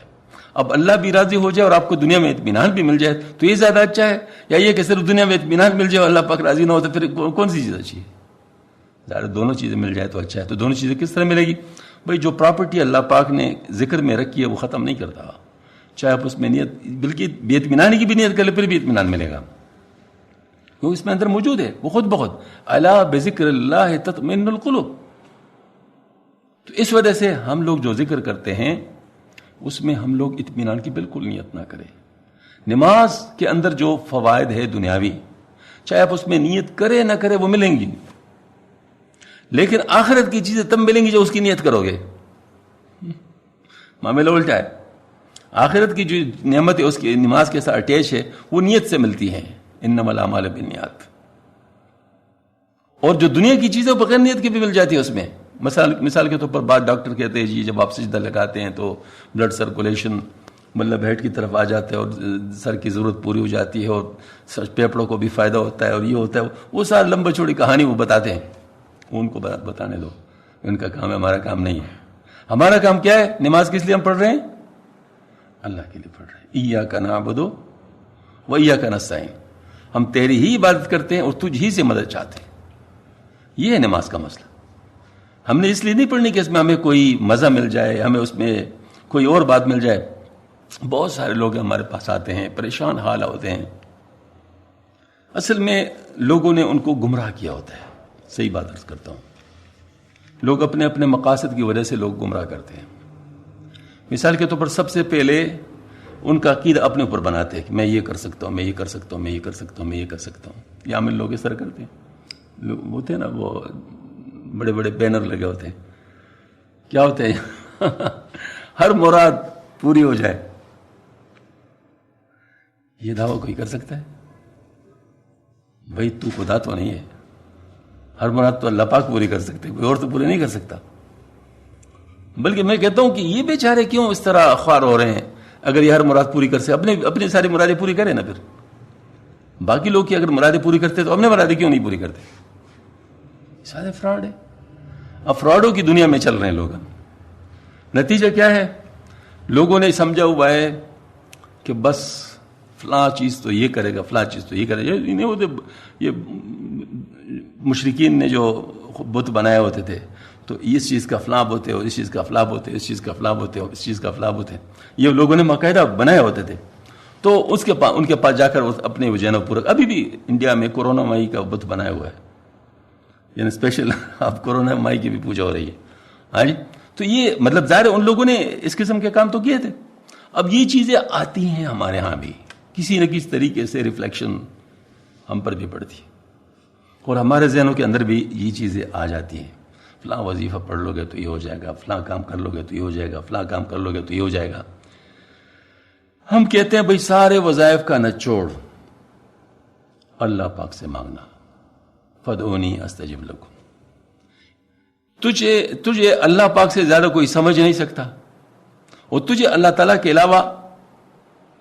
[SPEAKER 1] اب اللہ بھی راضی ہو جائے اور آپ کو دنیا میں اطمینان بھی مل جائے تو یہ زیادہ اچھا ہے، یا یہ کہ صرف دنیا میں اطمینان مل جائے اور اللہ پاک راضی نہ ہو تو پھر کون سی چیز اچھی ہے؟ ظاہر دونوں چیزیں مل جائے تو اچھا ہے۔ تو دونوں چیزیں کس طرح ملے گی؟ بھائی جو پراپرٹی اللہ پاک نے ذکر میں رکھی ہے وہ ختم نہیں کرتا، چاہے آپ اس میں نیت بلکہ بے اطمینانی کی بھی نیت کر لے پھر بھی اطمینان ملے گا، کیونکہ اس میں اندر موجود ہے وہ خود بخود۔ الا بذکر اللہ تطمئن القلوب۔ تو تو اس وجہ سے ہم لوگ جو ذکر کرتے ہیں اس میں ہم لوگ اطمینان کی بالکل نیت نہ کریں. نماز کے اندر جو فوائد ہے دنیاوی، چاہے آپ اس میں نیت کرے نہ کرے وہ ملیں گی، لیکن آخرت کی چیزیں تب ملیں گی جو اس کی نیت کرو گے. معاملہ الٹا ہے. آخرت کی جو نعمت ہے اس کی نماز کے ساتھ اٹیچ ہے، وہ نیت سے ملتی ہیں. انما الاعمال بالنیات. اور جو دنیا کی چیزیں بغیر نیت کے بھی مل جاتی ہے اس میں. مثال کے طور پر بعض ڈاکٹر کہتے ہیں جی جب آپ سجدہ لگاتے ہیں تو بلڈ سرکولیشن مطلب ہیڈ کی طرف آ جاتا ہے اور سر کی ضرورت پوری ہو جاتی ہے اور پھیپھڑوں کو بھی فائدہ ہوتا ہے اور یہ ہوتا ہے. وہ سارا لمبا چوڑی کہانی وہ بتاتے ہیں. ان کو بتانے دو، ان کا کام ہے، ہمارا کام نہیں ہے. ہمارا کام کیا ہے؟ نماز کس لیے ہم پڑھ رہے ہیں؟ اللہ کے لیے پڑھ رہے ہیں. ایاک نعبد و ایاک نستعین. ہم تیری ہی عبادت کرتے ہیں اور تجھ ہی سے مدد چاہتے ہیں. یہ ہے نماز کا مسئلہ. ہم نے اس لیے نہیں پڑھنی کہ اس میں ہمیں کوئی مزہ مل جائے، ہمیں اس میں کوئی اور بات مل جائے. بہت سارے لوگ ہمارے پاس آتے ہیں، پریشان حال ہوتے ہیں. اصل میں لوگوں نے ان کو گمراہ کیا ہوتا ہے. صحیح بات عرض کرتا ہوں. لوگ اپنے اپنے مقاصد کی وجہ سے لوگ گمراہ کرتے ہیں. مثال کے طور پر سب سے پہلے ان کا عقیدہ اپنے اوپر بناتے ہیں کہ میں یہ کر سکتا ہوں، میں یہ کر سکتا ہوں، میں یہ کر سکتا ہوں، میں یہ کر سکتا ہوں. یہ عامل لوگ اس طرح کرتے ہیں. لوگ ہوتے ہیں نا، وہ بڑے بڑے بینر لگے ہوتے ہیں. کیا ہوتے ہیں؟ ہر مراد پوری ہو جائے. یہ دعویٰ کوئی کر سکتا ہے؟ بھائی تو خدا تو نہیں ہے. ہر مراد تو اللہ پاک پوری کر سکتے، کوئی اور تو پوری نہیں کر سکتا. بلکہ میں کہتا ہوں کہ یہ بیچارے کیوں اس طرح خوار ہو رہے ہیں؟ اگر یہ ہر مراد پوری کر سکتے، اپنی ساری مرادیں پوری کریں نا. پھر باقی لوگ کی اگر مرادیں پوری کرتے تو اپنے مرادیں کیوں نہیں پوری کرتے؟ سارے فراڈ ہے. اب فراڈوں کی دنیا میں چل رہے ہیں لوگ. نتیجہ کیا ہے؟ لوگوں نے سمجھا ہوا ہے کہ بس فلاں چیز تو یہ کرے گا، فلاں چیز تو یہ کرے گا. یہ مشرکین نے جو بت بنائے ہوتے تھے تو اس چیز کا فلاں بت ہے اور اس چیز کا فلاں بت ہے، اس چیز کا فلاں بت ہے اور اس چیز کا فلاں بت ہے. یہ لوگوں نے باقاعدہ بنائے ہوتے تھے. تو ان کے پاس جا کر اپنے وجین پورا. ابھی بھی انڈیا میں کورونا مائی کا بت بنایا ہوا ہے، یعنی اسپیشل اب کورونا مائی کی بھی پوجا ہو رہی ہے. ہاں جی. تو یہ مطلب ظاہر ان لوگوں نے اس قسم کے کام تو کیے تھے. اب یہ چیزیں آتی ہیں ہمارے ہاں بھی، کسی نہ کسی طریقے سے ریفلیکشن ہم پر بھی پڑتی ہے اور ہمارے ذہنوں کے اندر بھی یہ چیزیں آ جاتی ہیں. فلاں وظیفہ پڑھ لو گے تو یہ ہو جائے گا، فلاں کام کر لو گے تو یہ ہو جائے گا، فلاں کام کر لو گے تو یہ ہو جائے گا. ہم کہتے ہیں بھئی سارے وظائف کا نچوڑ اللہ پاک سے مانگنا. فادعونی استجب لکم. تجھے اللہ پاک سے زیادہ کوئی سمجھ نہیں سکتا اور تجھے اللہ تعالیٰ کے علاوہ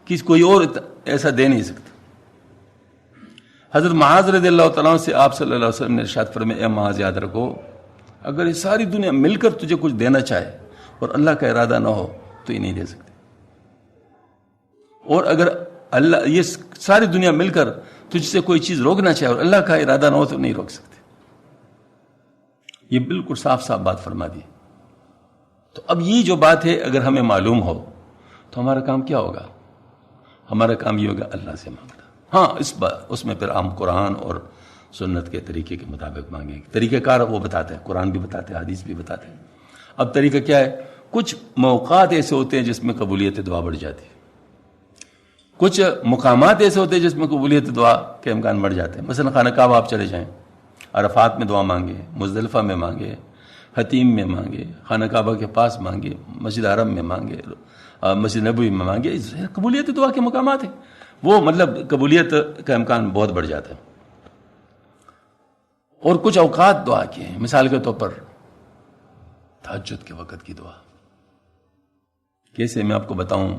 [SPEAKER 1] کوئی اور ایسا دے نہیں سکتا. حضرت معاذ رضی اللہ تعالیٰ سے آپ صلی اللہ علیہ وسلم نے ارشاد فرمایا، اے معاذ یاد رکھو، اگر یہ ساری دنیا مل کر تجھے کچھ دینا چاہے اور اللہ کا ارادہ نہ ہو تو یہ نہیں دے سکتے. اور اگر اللہ یہ ساری دنیا مل کر تجھ سے کوئی چیز روکنا چاہے اور اللہ کا ارادہ نہ ہو تو نہیں روک سکتے. یہ بالکل صاف صاف بات فرما دی. تو اب یہ جو بات ہے اگر ہمیں معلوم ہو تو ہمارا کام کیا ہوگا؟ ہمارا کام یہ ہوگا اللہ سے مانگنا. ہاں اس میں پھر عام قرآن اور سنت کے طریقے کے مطابق مانگیں. طریقہ کار وہ بتاتے ہیں، قرآن بھی بتاتے ہیں، حدیث بھی بتاتے ہیں. اب طریقہ کیا ہے؟ کچھ موقعات ایسے ہوتے ہیں جس میں قبولیت دعا بڑھ جاتی ہے، کچھ مقامات ایسے ہوتے ہیں جس میں قبولیت دعا کے امکان بڑھ جاتے ہیں. مثلا خانہ کعبہ آپ چلے جائیں، عرفات میں دعا مانگے، مزدلفہ میں مانگے، حتیم میں مانگے، خانہ کعبہ کے پاس مانگے، مسجد حرم میں مانگے، مسجد نبوی میں مانگے. قبولیت دعا کے مقامات ہیں، وہ مطلب قبولیت کا امکان بہت بڑھ جاتا ہے. اور کچھ اوقات دعا کے ہیں، مثال کے طور پر تہجد کے وقت کی دعا. کیسے میں آپ کو بتاؤں؟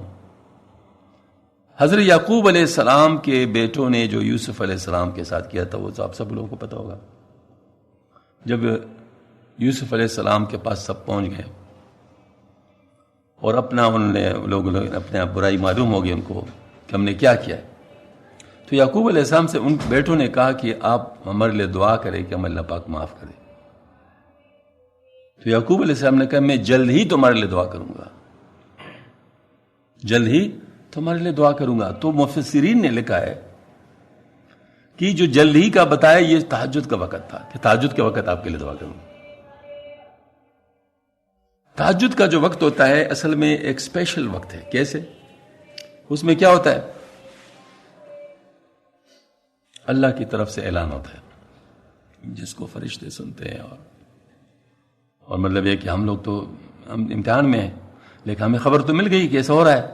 [SPEAKER 1] حضرت یعقوب علیہ السلام کے بیٹوں نے جو یوسف علیہ السلام کے ساتھ کیا تھا وہ تو آپ سب لوگوں کو پتا ہوگا. جب یوسف علیہ السلام کے پاس سب پہنچ گئے اور لوگوں نے اپنے برائی معلوم ہو گئی ان کو کہ ہم نے کیا کیا ہے، تو یعقوب علیہ السلام سے ان بیٹوں نے کہا کہ آپ ہمارے لیے دعا کریں کہ ہم اللہ پاک معاف کرے. تو یعقوب علیہ السلام نے کہا میں جلد ہی تمہارے لیے دعا کروں گا، جلد ہی تمہارے لیے دعا کروں گا. تو مفسرین نے لکھا ہے کہ جو جلد ہی کا بتایا یہ تہجد کا وقت تھا کہ تہجد کے وقت آپ کے لیے دعا کروں. تہجد کا جو وقت ہوتا ہے اصل میں ایک اسپیشل وقت ہے. کیسے؟ اس میں کیا ہوتا ہے؟ اللہ کی طرف سے اعلان ہوتا ہے جس کو فرشتے سنتے ہیں, اور مطلب یہ کہ ہم لوگ تو ہم امتحان میں ہیں, لیکن ہمیں خبر تو مل گئی کہ ایسا ہو رہا ہے.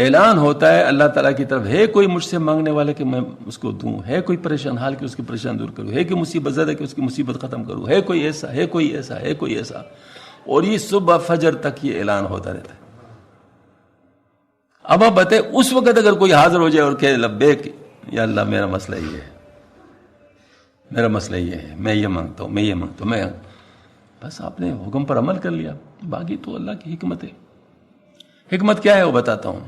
[SPEAKER 1] اعلان ہوتا ہے اللہ تعالیٰ کی طرف, ہے کوئی مجھ سے مانگنے والا کہ میں اس کو دوں, ہے کوئی پریشان حال کہ اس کی پریشان دور کروں, ہے کہ مصیبت زدہ کہ اس کی مصیبت ختم کروں, ہے کوئی ایسا, ہے کوئی ایسا, ہے کوئی ایسا. اور یہ صبح فجر تک یہ اعلان ہوتا رہتا ہے. اب آپ بتائیں اس وقت اگر کوئی حاضر ہو جائے اور کہے لبیک یا اللہ میرا مسئلہ یہ ہے, میرا مسئلہ یہ ہے, میں یہ مانگتا ہوں, میں یہ مانگتا ہوں, میں بس آپ نے حکم پر عمل کر لیا. باقی تو اللہ کی حکمت ہے. حکمت کیا ہے وہ بتاتا ہوں.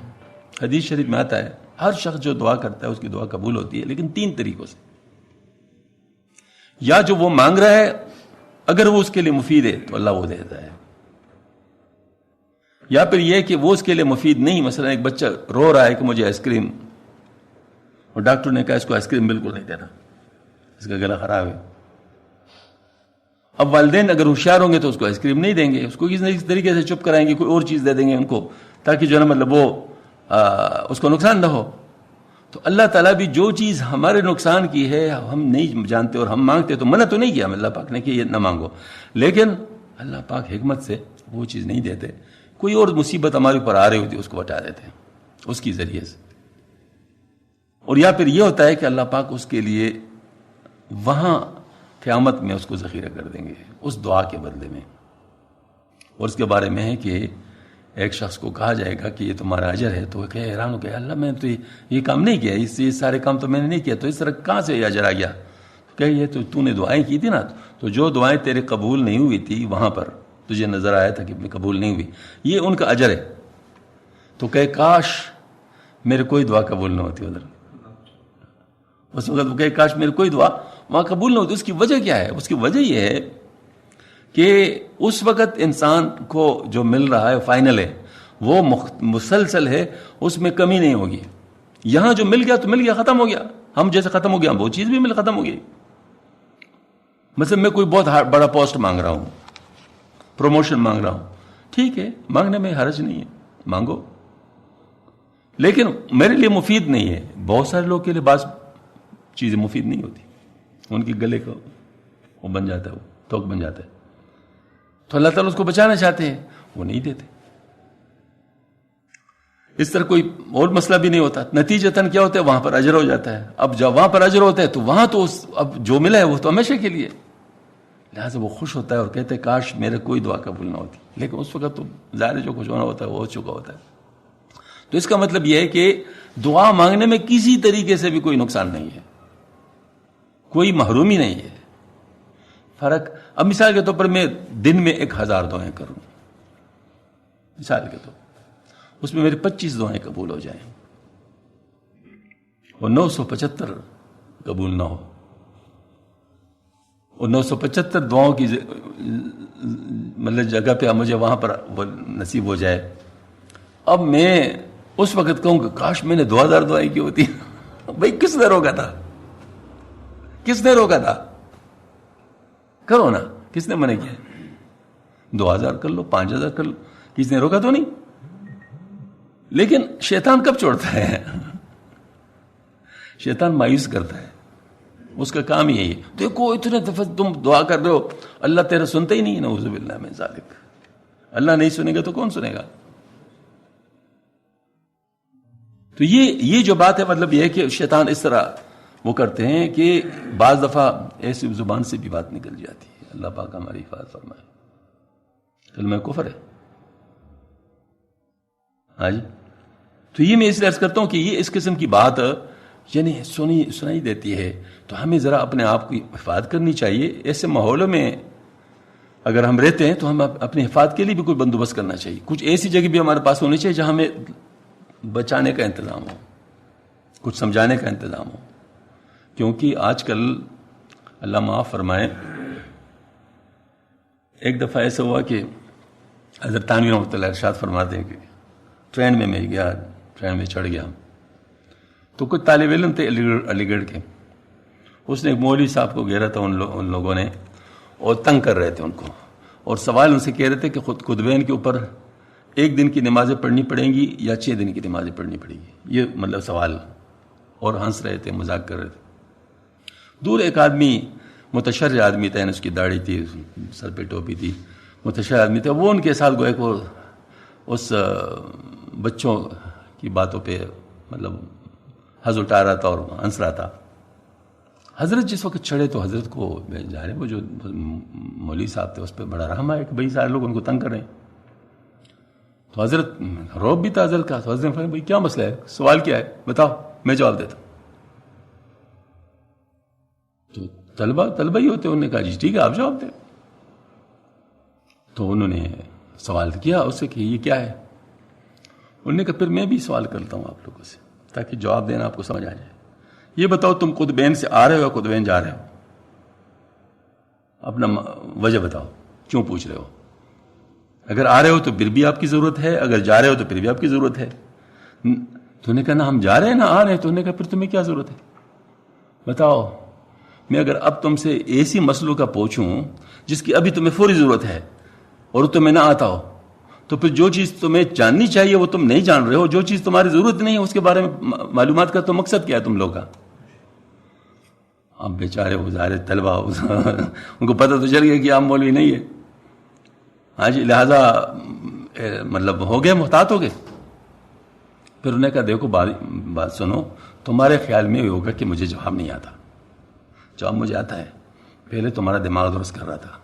[SPEAKER 1] حدیث شریف میں آتا ہے ہر شخص جو دعا کرتا ہے اس کی دعا قبول ہوتی ہے, لیکن 3 طریقوں سے. یا جو وہ مانگ رہا ہے اگر وہ اس کے لیے مفید ہے تو اللہ وہ دیتا ہے, یا پھر یہ کہ وہ اس کے لیے مفید نہیں. مثلا ایک بچہ رو رہا ہے کہ مجھے آئس کریم, اور ڈاکٹر نے کہا اس کو آئس کریم بالکل نہیں دینا, اس کا گلا خراب ہے. اب والدین اگر ہوشیار ہوں گے تو اس کو آئس کریم نہیں دیں گے, اس کو کسی طریقے سے چپ کرائیں گے, کوئی اور چیز دے دیں گے ان کو, تاکہ جو ہے نا مطلب وہ اس کو نقصان نہ ہو. تو اللہ تعالیٰ بھی جو چیز ہمارے نقصان کی ہے ہم نہیں جانتے اور ہم مانگتے, تو منع تو نہیں کیا اللہ پاک نے کہ یہ نہ مانگو, لیکن اللہ پاک حکمت سے وہ چیز نہیں دیتے. کوئی اور مصیبت ہمارے اوپر آ رہی ہوتی ہے اس کو ہٹا دیتے ہیں اس کی ذریعے سے. اور یا پھر یہ ہوتا ہے کہ اللہ پاک اس کے لیے وہاں قیامت میں اس کو ذخیرہ کر دیں گے اس دعا کے بدلے میں. اور اس کے بارے میں ہے کہ ایک شخص کو کہا جائے گا کہ یہ تمہارا اجر ہے, تو وہ کہ حیران ہو گیا, اللہ میں تو یہ کام نہیں کیا, یہ سارے کام تو میں نے نہیں کیا, تو اس طرح کہاں سے یہ اجر آ گیا؟ کہ یہ تو نے دعائیں کی تھی نا, تو جو دعائیں تیرے قبول نہیں ہوئی تھی وہاں پر تجھے نظر آیا تھا کہ قبول نہیں ہوئی, یہ ان کا اجر ہے. تو کہ کاش میرے کوئی دعا قبول نہ ہوتی ادھر. اس وقت وہ کہ کاش میری کوئی دعا وہاں قبول نہ ہوتی. اس کی وجہ کیا ہے؟ اس کی وجہ یہ ہے کہ اس وقت انسان کو جو مل رہا ہے فائنل ہے, وہ مسلسل ہے, اس میں کمی نہیں ہوگی. یہاں جو مل گیا تو مل گیا, ختم ہو گیا. ہم جیسے ختم ہو گیا وہ چیز بھی ختم ہو گئی. مثلا میں کوئی بہت بڑا پوسٹ مانگ رہا ہوں, پروموشن مانگ رہا ہوں, ٹھیک ہے, مانگنے میں حرج نہیں ہے, مانگو, لیکن میرے لیے مفید نہیں ہے. بہت سارے لوگ کے لیے بعض چیزیں مفید نہیں ہوتی, ان کی گلے کو وہ بن جاتا ہے, وہ توک بن جاتا ہے. تو اللہ تعالیٰ اس کو بچانا چاہتے ہیں, وہ نہیں دیتے. اس طرح کوئی اور مسئلہ بھی نہیں ہوتا. نتیجتاً کیا ہوتا ہے, وہاں پر اجر ہو جاتا ہے. اب جب وہاں پر اجر ہوتا ہے تو وہاں تو اب جو ملا ہے وہ تو ہمیشہ کے لیے, لہٰذا وہ خوش ہوتا ہے اور کہتے ہیں کاش میرے کوئی دعا قبول نہ ہوتی. لیکن اس وقت تو ظاہر جو کچھ ہونا ہوتا ہے وہ ہو چکا ہوتا ہے. تو اس کا مطلب یہ ہے کہ دعا مانگنے میں کسی طریقے سے بھی کوئی نقصان نہیں ہے, کوئی محرومی نہیں ہے. فرق, اب مثال کے طور پر میں دن میں 1000 دعائیں کروں, مثال کے طور, اس میں میری 25 دعائیں قبول ہو جائیں اور 975 قبول نہ ہو, اور 975 دعاؤں کی مطلب جگہ پہ مجھے وہاں پر وہ نصیب ہو جائے. اب میں اس وقت کہوں کہ کاش میں نے 2000 دعائیں کی ہوتی. بھائی کس نے روکا تھا, کس نے روکا تھا؟ کرو نا, کس نے منع کیا؟ 2000 کر لو, 5000 کر لو, کس نے روکا تو نہیں. لیکن شیطان کب چھوڑتا ہے؟ شیطان مایوس کرتا ہے, اس کا کام یہی ہے. دیکھو اتنے دفعہ تم دعا کر رہے ہو, اللہ تیرا سنتا ہی نہیں. نعوذ باللہ من ذالک. اللہ نہیں سنے گا تو کون سنے گا؟ تو یہ جو بات ہے, مطلب یہ ہے کہ شیطان اس طرح وہ کرتے ہیں کہ بعض دفعہ ایسی زبان سے بھی بات نکل جاتی ہے. اللہ پاک ہماری حفاظت فرمائے. کلمہ کفر ہے. ہاں جی. تو یہ میں اس لیے عرض کرتا ہوں کہ یہ اس قسم کی بات یعنی سنائی دیتی ہے, تو ہمیں ذرا اپنے آپ کی حفاظت کرنی چاہیے. ایسے ماحولوں میں اگر ہم رہتے ہیں تو ہم اپنی حفاظت کے لیے بھی کوئی بندوبست کرنا چاہیے. کچھ ایسی جگہ بھی ہمارے پاس ہونی چاہیے جہاں ہمیں بچانے کا انتظام ہو, کچھ سمجھانے کا انتظام ہو. کیونکہ آج کل اللہ معاف فرمائے, ایک دفعہ ایسا ہوا کہ حضرت تھانوی رحمۃ اللہ ارشاد فرماتے ہیں کہ ٹرین میں گیا, ٹرین میں چڑھ گیا, تو کچھ طالب علم تھے علی گڑھ کے. اس نے ایک مولوی صاحب کو گھیرا تھا ان لوگوں نے, اور تنگ کر رہے تھے ان کو, اور سوال ان سے کہہ رہے تھے کہ خود قطبین کے اوپر 1 دن کی نمازیں پڑھنی پڑیں گی یا 6 دن کی نمازیں پڑھنی پڑیں گی، یہ مطلب سوال، اور ہنس رہے تھے، مذاق کر رہے تھے۔ دور ایک آدمی، متشرع آدمی تھا، اس کی داڑھی تھی، سر پہ ٹوپی تھی، متشرع آدمی تھا، وہ ان کے ساتھ گویا کہ اس بچوں کی باتوں پہ مطلب حض اٹھا رہا تھا اور ہنس رہا تھا۔ حضرت جس وقت چڑھے تو حضرت کو ظاہر ہے وہ جو مولوی صاحب تھے اس پہ بڑا رحم آیا کہ بھائی سارے لوگ ان کو تنگ کر رہے ہیں، تو حضرت روب بھی تھا حضرت کا، تو حضرت نے فرمایا بھائی کیا مسئلہ ہے، سوال کیا ہے بتاؤ، میں جواب دیتا ہوں۔ تو طلبہ ہی ہوتے، انہوں نے کہا جی ٹھیک ہے آپ جواب دیں۔ تو انہوں نے سوال کیا اس سے کہ یہ کیا ہے، انہوں نے کہا پھر میں بھی سوال کرتا ہوں آپ لوگوں سے تاکہ جواب دینا آپ کو سمجھ آ جائے۔ یہ بتاؤ تم قطبین سے آ رہے ہو یا قطبین جا رہے ہو، اپنا وجہ بتاؤ، کیوں پوچھ رہے ہو؟ اگر آ رہے ہو تو پھر بھی آپ کی ضرورت ہے، اگر جا رہے ہو تو پھر بھی آپ کی ضرورت ہے۔ تو نے کہا نہ ہم جا رہے ہیں نہ آ رہے ہیں۔ تو نے کہا پھر تمہیں کیا ضرورت ہے بتاؤ؟ میں اگر اب تم سے ایسی مسئلوں کا پوچھوں جس کی ابھی تمہیں فوری ضرورت ہے اور تمہیں نہ آتا ہو، تو پھر جو چیز تمہیں جاننی چاہیے وہ تم نہیں جان رہے ہو، جو چیز تمہاری ضرورت نہیں ہے اس کے بارے میں معلومات کا تو مقصد کیا ہے تم لوگ کا؟ اب بیچارے وہ ظاہر طلبہ ان کو پتہ تو چل گیا کہ آپ مولوی نہیں ہے، ہاں جی، لہذا مطلب ہو گئے، محتاط ہو گئے۔ پھر انہوں نے کہا دیکھو بات سنو، تمہارے خیال میں یہ ہوگا کہ مجھے جواب نہیں آتا، جواب مجھے آتا ہے، پہلے تمہارا دماغ درست کر رہا تھا،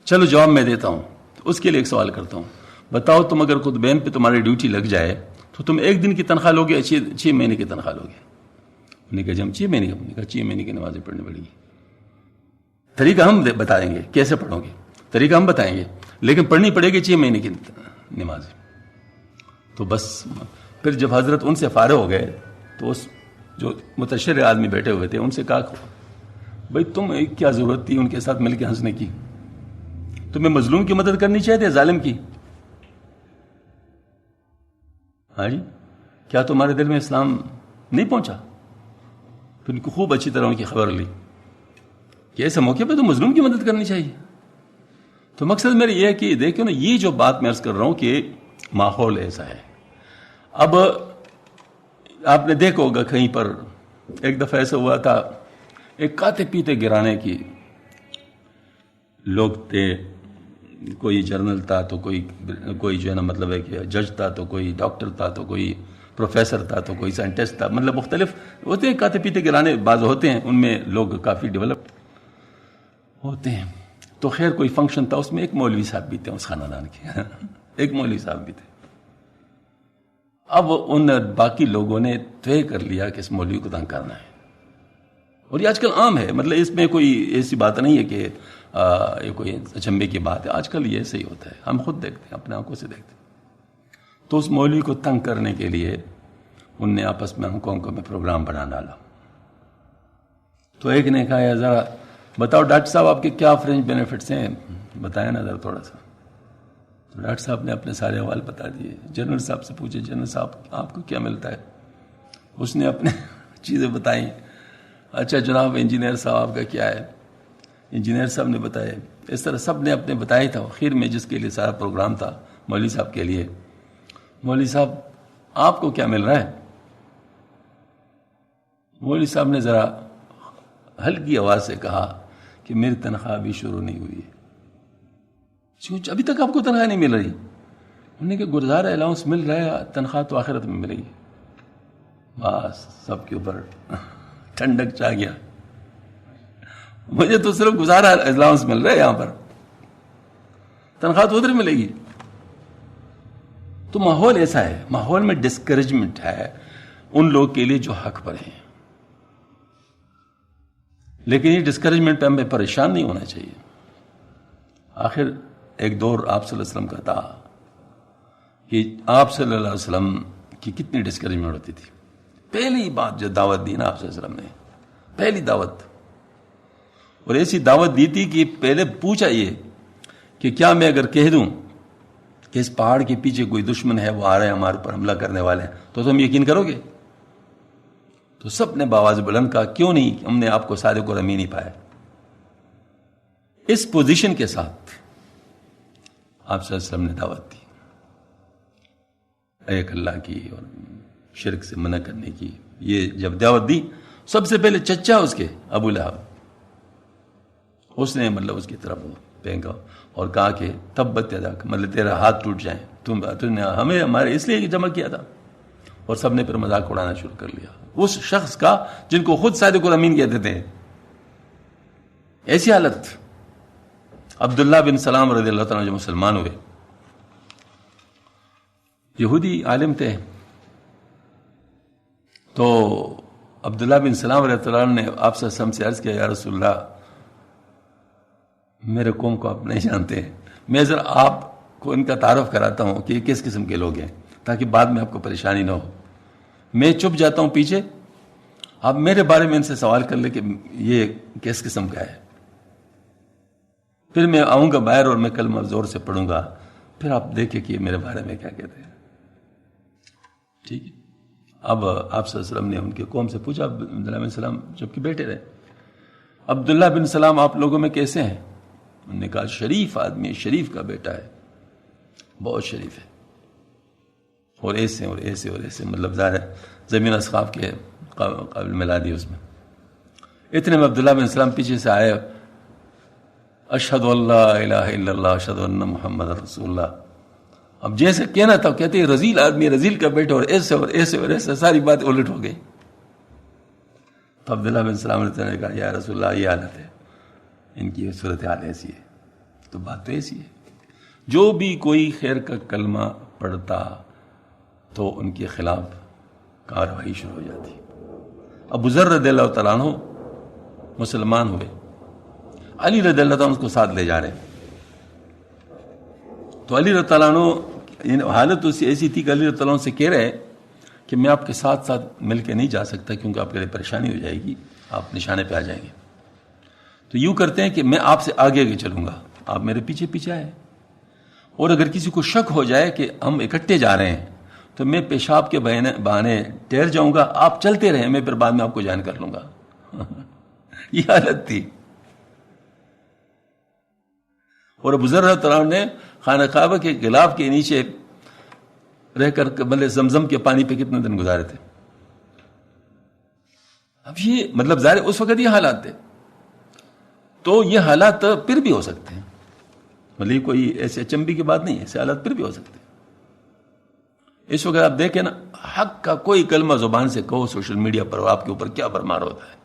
[SPEAKER 1] چلو جواب میں دیتا ہوں۔ اس کے لیے ایک سوال کرتا ہوں، بتاؤ تم اگر قطبین پہ تمہاری ڈیوٹی لگ جائے تو تم 1 دن کی تنخواہ لوگے، 6 مہینے کی تنخواہ لوگے؟ انہوں نے کہا جی ہم 6 مہینے کا، 6 مہینے کی نمازیں پڑھنی پڑے گی۔ طریقہ ہم بتائیں گے کیسے پڑھو گے، طریقہ ہم بتائیں گے، لیکن پڑھنی پڑے گی 6 مہینے کی نماز۔ تو بس پھر جب حضرت ان سے فارغ ہو گئے تو اس جو متشرع آدمی بیٹھے ہوئے تھے ان سے کہا بھائی تم کیا ضرورت تھی ان کے ساتھ مل کے ہنسنے کی؟ تمہیں مظلوم کی مدد کرنی چاہیے ظالم کی؟ ہاں جی، کیا تمہارے دل میں اسلام نہیں پہنچا؟ پھر ان کو خوب اچھی طرح ان کی خبر لی کہ ایسے موقع پہ تو مظلوم کی مدد کرنی چاہیے۔ تو مقصد میرا یہ ہے کہ دیکھو نا، یہ جو بات میں عرض کر رہا ہوں کہ ماحول ایسا ہے۔ اب آپ نے دیکھا ہوگا کہیں پر ایک دفعہ ایسا ہوا تھا، ایک کھاتے پیتے گرانے کی لوگ تھے، کوئی جرنل تھا تو کوئی جو ہے نا مطلب ہے کہ جج تھا، تو کوئی ڈاکٹر تھا، تو کوئی پروفیسر تھا، تو کوئی سائنٹسٹ تھا، مطلب مختلف ہوتے ہیں کھاتے پیتے گرانے، بعض ہوتے ہیں ان میں لوگ کافی ڈیولپ ہوتے ہیں۔ تو خیر کوئی فنکشن تھا، اس میں ایک مولوی صاحب بھی تھے اس خاندان کے ایک مولوی صاحب بھی تھے۔ اب ان باقی لوگوں نے طے کر لیا کہ اس مولوی کو تنگ کرنا ہے، اور یہ آج کل عام ہے، مطلب اس میں کوئی ایسی بات نہیں ہے کہ یہ کوئی اچنبے کی بات ہے، آج کل یہ ایسے ہی ہوتا ہے، ہم خود دیکھتے ہیں، اپنے آنکھوں سے دیکھتے ہیں۔ تو اس مولوی کو تنگ کرنے کے لیے ان نے آپس میں ہانگ کانگ میں پروگرام بنا ڈالا۔ تو ایک نے کہا یا ذرا بتاؤ ڈاکٹر صاحب آپ کے کیا فرنج بینیفٹس ہیں، بتائیں نا ذرا تھوڑا سا۔ تو ڈاکٹر صاحب نے اپنے سارے حوال بتا دیے۔ جنرل صاحب سے پوچھے جنرل صاحب آپ کو کیا ملتا ہے؟ اس نے اپنے چیزیں بتائیں۔ اچھا جناب انجینئر صاحب آپ کا کیا ہے؟ انجینئر صاحب نے بتایا۔ اس طرح سب نے اپنے بتایا تھا۔ آخر میں جس کے لیے سارا پروگرام تھا مولوی صاحب کے لیے، مولوی صاحب آپ کو کیا مل رہا ہے؟ مولوی صاحب نے ذرا ہلکی آواز سے کہا کہ میری تنخواہ ابھی شروع نہیں ہوئی ہے۔ ابھی تک آپ کو تنخواہ نہیں مل رہی؟ انہوں نے کہا گزارا الاؤنس مل رہا ہے، تنخواہ تو آخرت میں ملے گی۔ بس سب کے اوپر ٹھنڈک چاہ گیا، مجھے تو صرف گزارا الاؤنس مل رہا ہے، یہاں پر تنخواہ تو ادھر ملے گی۔ تو ماحول ایسا ہے، ماحول میں ڈسکریجمنٹ ہے ان لوگ کے لیے جو حق پر ہیں، لیکن یہ ڈسکریجمنٹ پہ ہمیں پریشان نہیں ہونا چاہیے۔ آخر ایک دور آپ صلی اللہ علیہ وسلم کا تھا کہ آپ صلی اللہ علیہ وسلم کی کتنی ڈسکریجمنٹ ہوتی تھی۔ پہلی بات جو دعوت دی نا آپ صلی اللہ علیہ وسلم نے، پہلی دعوت، اور ایسی دعوت دی تھی کہ پہلے پوچھا یہ کہ کیا میں اگر کہہ دوں کہ اس پہاڑ کے پیچھے کوئی دشمن ہے، وہ آ رہے ہیں ہمارے اوپر حملہ کرنے والے ہیں، تو تم یقین کرو گے؟ تو سب نے بآواز بلند کہا کیوں نہیں، ہم نے آپ کو صادق اور امین ہی پایا۔ اس پوزیشن کے ساتھ آپ صلی اللہ علیہ وسلم نے دعوت دی، ایک اللہ کی اور شرک سے منع کرنے کی. یہ جب دعوت دی، سب سے پہلے چچا اس کے ابو لہب، اس نے مطلب اس کی طرف پھینکا اور کہا کہ تبت یداک، مطلب تیرا ہاتھ ٹوٹ جائیں، تم نے ہمیں ہمارے اس لیے جمع کیا تھا. اور سب نے پھر مذاق اڑانا شروع کر لیا اس شخص کا جن کو خود صادق الامین کہتے تھے. ایسی حالت. عبداللہ بن سلام رضی اللہ تعالیٰ جو مسلمان ہوئے، یہودی عالم تھے، تو عبداللہ بن سلام رضی اللہ عنہ نے آپ صلی اللہ علیہ وسلم سے عرض کیا، یا رسول اللہ میرے قوم کو آپ نہیں جانتے، میں ذرا آپ کو ان کا تعارف کراتا ہوں کہ یہ کس قسم کے لوگ ہیں، تاکہ بعد میں آپ کو پریشانی نہ ہو. میں چھپ جاتا ہوں پیچھے، آپ میرے بارے میں ان سے سوال کر لیں کہ یہ کس قسم کا ہے، پھر میں آؤں گا باہر اور میں کلمہ زور سے پڑھوں گا، پھر آپ دیکھیں کہ میرے بارے میں کیا کہتے ہیں. ٹھیک ہے. اب آپ صلی اللہ علیہ وسلم نے ان کے قوم سے پوچھا، عبداللہ بن سلام جبکہ بیٹھے رہے، عبداللہ بن سلام آپ لوگوں میں کیسے ہیں؟ انہوں نے کہا شریف آدمی، شریف کا بیٹا ہے، بہت شریف ہے، اور ایسے اور ایسے اور ایسے، مطلب ظاہر ہے زمین اسخاف کے قابل ملا دی اس میں. اتنے میں عبداللہ بن سلام پیچھے سے آئے، اشہد ان لا الہ الا اللہ اشہد ان محمد رسول اللہ. اب جیسے کہنا تھا کہتے ہیں رزیل آدمی، رزیل کا بیٹا، اور ایسے اور ایسے اور ایسے، ساری بات الٹ ہو گئی. تو عبداللہ بن سلام نے کہا یا رسول اللہ یہ حالت ہے، ان کی صورتحال ایسی ہے. تو بات تو ایسی ہے، جو بھی کوئی خیر کا کلمہ پڑھتا تو ان کے خلاف کارروائی شروع ہو جاتی. ابو ذر رضی اللہ تعالیٰ عنہ مسلمان ہوئے، علی رضی اللہ تعالیٰ عنہ اس کو ساتھ لے جا رہے ہیں. تو علی رضی اللہ عنہ حالت اس ایسی تھی کہ علی رضی اللہ عنہ سے کہہ رہے کہ میں آپ کے ساتھ ساتھ مل کے نہیں جا سکتا کیونکہ آپ کے لیے پریشانی ہو جائے گی، آپ نشانے پہ آ جائیں گے. تو یوں کرتے ہیں کہ میں آپ سے آگے آگے چلوں گا، آپ میرے پیچھے پیچھے آئے، اور اگر کسی کو شک ہو جائے کہ ہم اکٹھے جا رہے ہیں تو میں پیشاب کے بہانے ٹھہر جاؤں گا، آپ چلتے رہیں، میں پھر بعد میں آپ کو جوائن کر لوں گا. یہ حالت تھی. اور ابو ذر رضی اللہ عنہ نے خانہ کعبہ کے غلاف کے نیچے رہ کر مطلب زمزم کے پانی پہ کتنے دن گزارے تھے. اب یہ مطلب ظاہر اس وقت یہ حالات تھے، تو یہ حالات پھر بھی ہو سکتے ہیں، مطلب کوئی ایسے اچنبی کی بات نہیں ہے، ایسے حالات پھر بھی ہو سکتے ہیں. اس وقت آپ دیکھیں نا، حق کا کوئی کلمہ زبان سے کہو سوشل میڈیا پر، آپ کے اوپر کیا برمار ہوتا ہے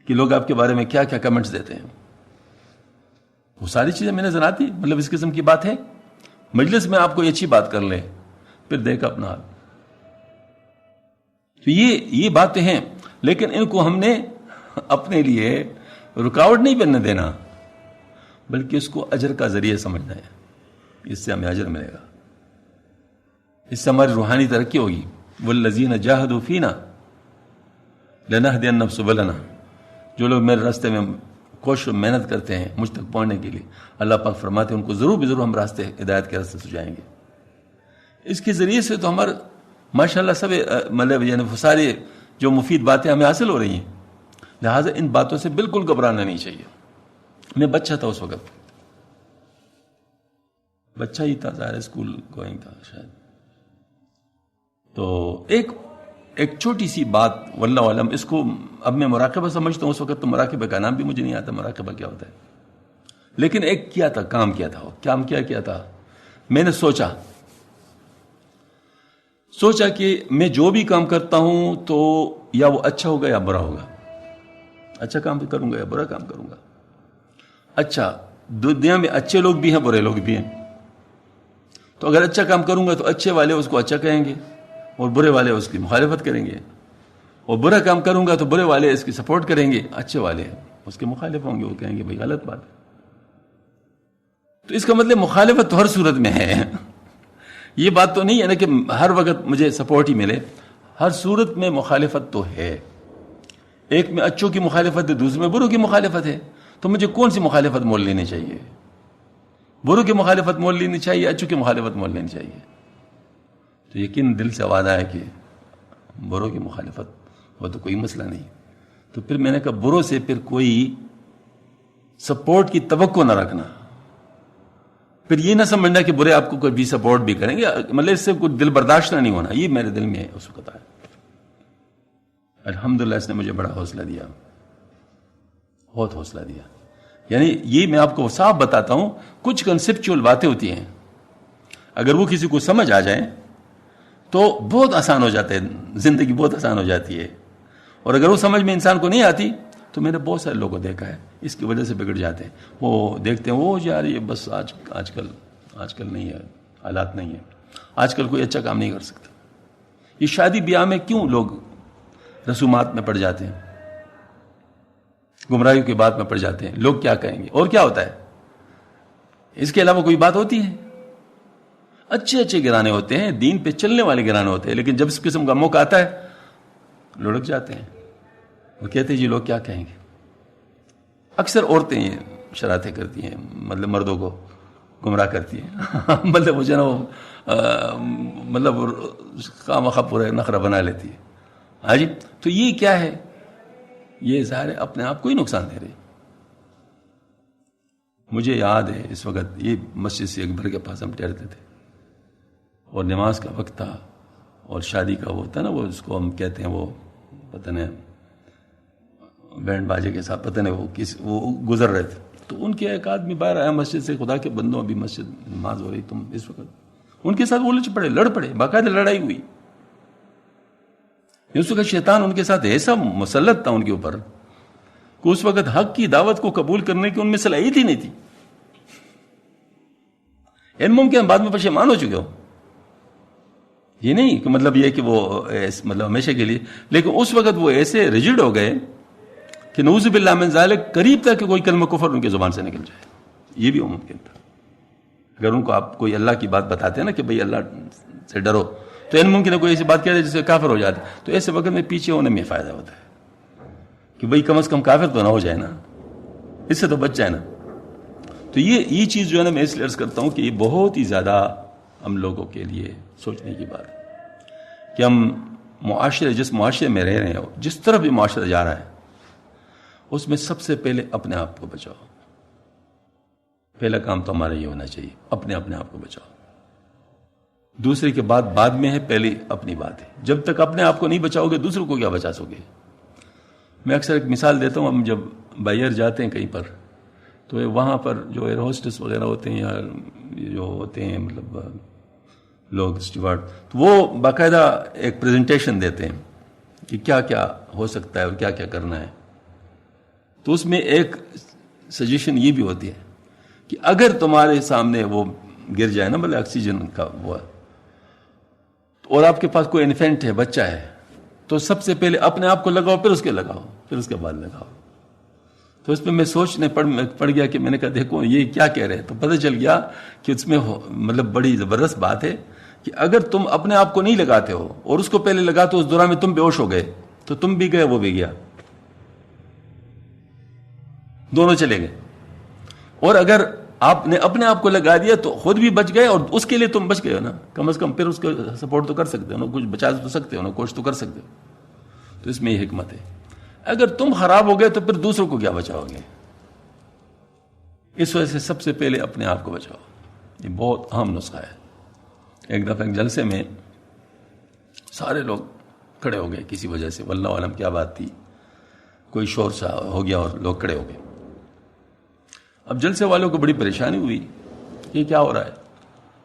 [SPEAKER 1] کہ لوگ آپ کے بارے میں کیا کیا کمنٹس دیتے ہیں. وہ ساری چیزیں میں نظر آتی، مطلب اس قسم کی بات ہے. مجلس میں آپ کوئی اچھی بات کر لیں، پھر دیکھا اپنا حال. تو یہ باتیں ہیں، لیکن ان کو ہم نے اپنے لیے رکاوٹ نہیں بننے دینا، بلکہ اس کو اجر کا ذریعہ سمجھنا ہے. اس سے ہمیں اجر ملے گا، اس سے ہماری روحانی ترقی ہوگی. والذین جاہدوا فینا لنہدینہم سبلنا. جو لوگ میرے راستے میں کوشش و محنت کرتے ہیں مجھ تک پہنچنے کے لیے، اللہ پاک فرماتے ہیں ان کو ضرور ہم راستے ہدایت کے راستے سجائیں گے. اس کے ذریعے سے تو ہمارا ماشاءاللہ سب مطلب یعنی ساری جو مفید باتیں ہمیں حاصل ہو رہی ہیں. لہٰذا ان باتوں سے بالکل گھبرانا نہیں چاہیے. میں بچہ تھا اس وقت، بچہ ہی تھا، ظاہر اسکول گوئنگ تھا شاید. تو ایک چھوٹی سی بات واللہ علم، اس کو اب میں مراقبہ سمجھتا ہوں، اس وقت تو مراقبہ کا نام بھی مجھے نہیں آتا مراقبہ کیا ہوتا ہے. لیکن ایک کیا تھا، کام کیا تھا. وہ کام کیا تھا، میں نے سوچا کہ میں جو بھی کام کرتا ہوں تو یا وہ اچھا ہوگا یا برا ہوگا. اچھا کام بھی کروں گا یا برا کام کروں گا. اچھا دنیا میں اچھے لوگ بھی ہیں، برے لوگ بھی ہیں. تو اگر اچھا کام کروں گا تو اچھے والے اس کو اچھا کہیں گے اور برے والے اس کی مخالفت کریں گے، اور برا کام کروں گا تو برے والے اس کی سپورٹ کریں گے، اچھے والے اس کے مخالف ہوں گے، وہ کہیں گے بھائی غلط بات ہے. تو اس کا مطلب مخالفت تو ہر صورت میں ہے. یہ بات تو نہیں ہے نا کہ ہر وقت مجھے سپورٹ ہی ملے، ہر صورت میں مخالفت تو ہے. ایک میں اچھوں کی مخالفت ہے، دوسرے میں بروں کی مخالفت ہے. تو مجھے کون سی مخالفت مول لینی چاہیے؟ بروں کی مخالفت مول لینی چاہیے، اچھوں کی مخالفت مول لینی چاہیے؟ تو یقین دل سے آواز آیا کہ بروں کی مخالفت وہ تو کوئی مسئلہ نہیں. تو پھر میں نے کہا بروں سے پھر کوئی سپورٹ کی توقع نہ رکھنا. پھر یہ نہ سمجھنا کہ برے آپ کو کوئی بھی سپورٹ بھی کریں گے, مطلب اس سے کوئی دل برداشت نہیں ہونا. یہ میرے دل میں اس وقت آیا. الحمدللہ اس نے مجھے بڑا حوصلہ دیا, بہت حوصلہ دیا. یعنی یہ میں آپ کو صاف بتاتا ہوں, کچھ کنسپچول باتیں ہوتی ہیں, اگر وہ کسی کو سمجھ آ جائیں تو بہت آسان ہو جاتا ہے, زندگی بہت آسان ہو جاتی ہے. اور اگر وہ سمجھ میں انسان کو نہیں آتی تو میں نے بہت سارے لوگوں کو دیکھا ہے اس کی وجہ سے بگڑ جاتے ہیں. وہ دیکھتے ہیں وہ یار یہ بس آج کل نہیں ہے, حالات نہیں ہے, آج کل کوئی اچھا کام نہیں کر سکتا. یہ شادی بیاہ میں کیوں لوگ رسومات میں پڑ جاتے ہیں, گمراہیوں کی بات میں پڑ جاتے ہیں, لوگ کیا کہیں گے اور کیا ہوتا ہے. اس کے علاوہ کوئی بات ہوتی ہے؟ اچھے گرانے ہوتے ہیں, دین پہ چلنے والے گرانے ہوتے ہیں, لیکن جب اس قسم کا موقع آتا ہے لڑک جاتے ہیں. وہ کہتے ہیں جی لوگ کیا کہیں گے. اکثر عورتیں یہ شراتیں کرتی ہیں, مطلب مردوں کو گمراہ کرتی ہیں. مطلب وہ جو نا مطلب خواہ پورا نخرہ بنا لیتی ہے. ہاں جی, تو یہ کیا ہے, یہ ظاہر ہے اپنے آپ کو ہی نقصان دے رہے. مجھے یاد ہے اس وقت یہ مسجد سے اکبر کے پاس ہم ٹہرتے تھے اور نماز کا وقت تھا اور شادی کا وہ ہوتا ہے نا, وہ اس کو ہم کہتے ہیں وہ پتہ نہیں بینڈ باجے کے ساتھ پتہ نہیں وہ گزر رہے تھے. تو ان کے ایک آدمی باہر آیا مسجد سے, خدا کے بندوں ابھی مسجد نماز ہو رہی, تم اس وقت ان کے ساتھ الجھ پڑے, لڑ پڑے, باقاعدہ لڑائی ہوئی. اس وقت شیطان ان کے ساتھ ایسا مسلط تھا ان کے اوپر کہ اس وقت حق کی دعوت کو قبول کرنے کی ان میں صلاحیت ہی نہیں تھی. ان ممکن بعد میں پشیمان ہو چکے ہو, یہ نہیں کہ مطلب یہ کہ وہ مطلب ہمیشہ کے لیے, لیکن اس وقت وہ ایسے ریجڈ ہو گئے کہ نعوذ باللہ من ذالک قریب تک کہ کوئی کلمہ کفر ان کی زبان سے نکل جائے. یہ بھی ممکن تھا. اگر ان کو آپ کوئی اللہ کی بات بتاتے ہیں نا کہ بھئی اللہ سے ڈرو, تو ان ممکن ہے کوئی ایسی بات کہہ دے جس سے کافر ہو جاتے, تو ایسے وقت میں پیچھے ہونے میں فائدہ ہوتا ہے کہ بھئی کم از کم کافر تو نہ ہو جائے نا, اس سے تو بچ جائے نا. تو یہ چیز جو ہے نا میں اس لیے عرض کرتا ہوں کہ یہ بہت ہی زیادہ ہم لوگوں کے لیے سوچنے کی بات ہے کہ ہم جس معاشرے میں رہ رہے ہیں, جس طرح بھی معاشرہ جا رہا ہے, اس میں سب سے پہلے اپنے آپ کو بچاؤ. پہلا کام تو ہمارا یہ ہونا چاہیے, اپنے آپ کو بچاؤ. دوسرے کے بعد میں ہے, پہلی اپنی بات ہے. جب تک اپنے آپ کو نہیں بچاؤ گے دوسروں کو کیا بچا سو گے. میں اکثر ایک مثال دیتا ہوں, ہم جب باہر جاتے ہیں کہیں پر تو وہاں پر جو ایئر ہوسٹس وغیرہ ہوتے ہیں یا جو ہوتے ہیں مطلب لوگ اسٹیوارڈ, تو وہ باقاعدہ ایک پریزنٹیشن دیتے ہیں کہ کیا کیا ہو سکتا ہے اور کیا کیا کرنا ہے. تو اس میں ایک سجیشن یہ بھی ہوتی ہے کہ اگر تمہارے سامنے وہ گر جائے نا, مطلب آکسیجن کا وہ, اور آپ کے پاس کوئی انفینٹ ہے, بچہ ہے, تو سب سے پہلے اپنے آپ کو لگاؤ, پھر اس کے لگاؤ, پھر اس کے بعد لگاؤ. تو اس پہ میں سوچنے پڑ گیا کہ میں نے کہا دیکھو یہ کیا کہہ رہے ہیں. تو پتہ چل گیا کہ اس میں مطلب بڑی زبردست بات ہے کہ اگر تم اپنے آپ کو نہیں لگاتے ہو اور اس کو پہلے لگاتے ہو, اس دوران میں تم بے ہوش ہو گئے تو تم بھی گئے, وہ بھی گیا, دونوں چلے گئے. اور اگر آپ نے اپنے آپ کو لگا دیا تو خود بھی بچ گئے اور اس کے لیے تم بچ گئے ہو نا, کم از کم پھر اس کو سپورٹ تو کر سکتے ہو نا, کچھ بچا تو سکتے ہو نا, کوشش تو کر سکتے ہو. تو اس میں یہ حکمت ہے. اگر تم خراب ہو گئے تو پھر دوسروں کو کیا بچاؤ گے. اس وجہ سے سب سے پہلے اپنے آپ کو بچاؤ. یہ بہت اہم نسخہ ہے. ایک دفعہ ایک جلسے میں سارے لوگ کھڑے ہو گئے کسی وجہ سے, واللہ عالم کیا بات تھی, کوئی شور سا ہو گیا اور لوگ کھڑے ہو گئے. اب جلسے والوں کو بڑی پریشانی ہوئی, یہ کیا ہو رہا ہے.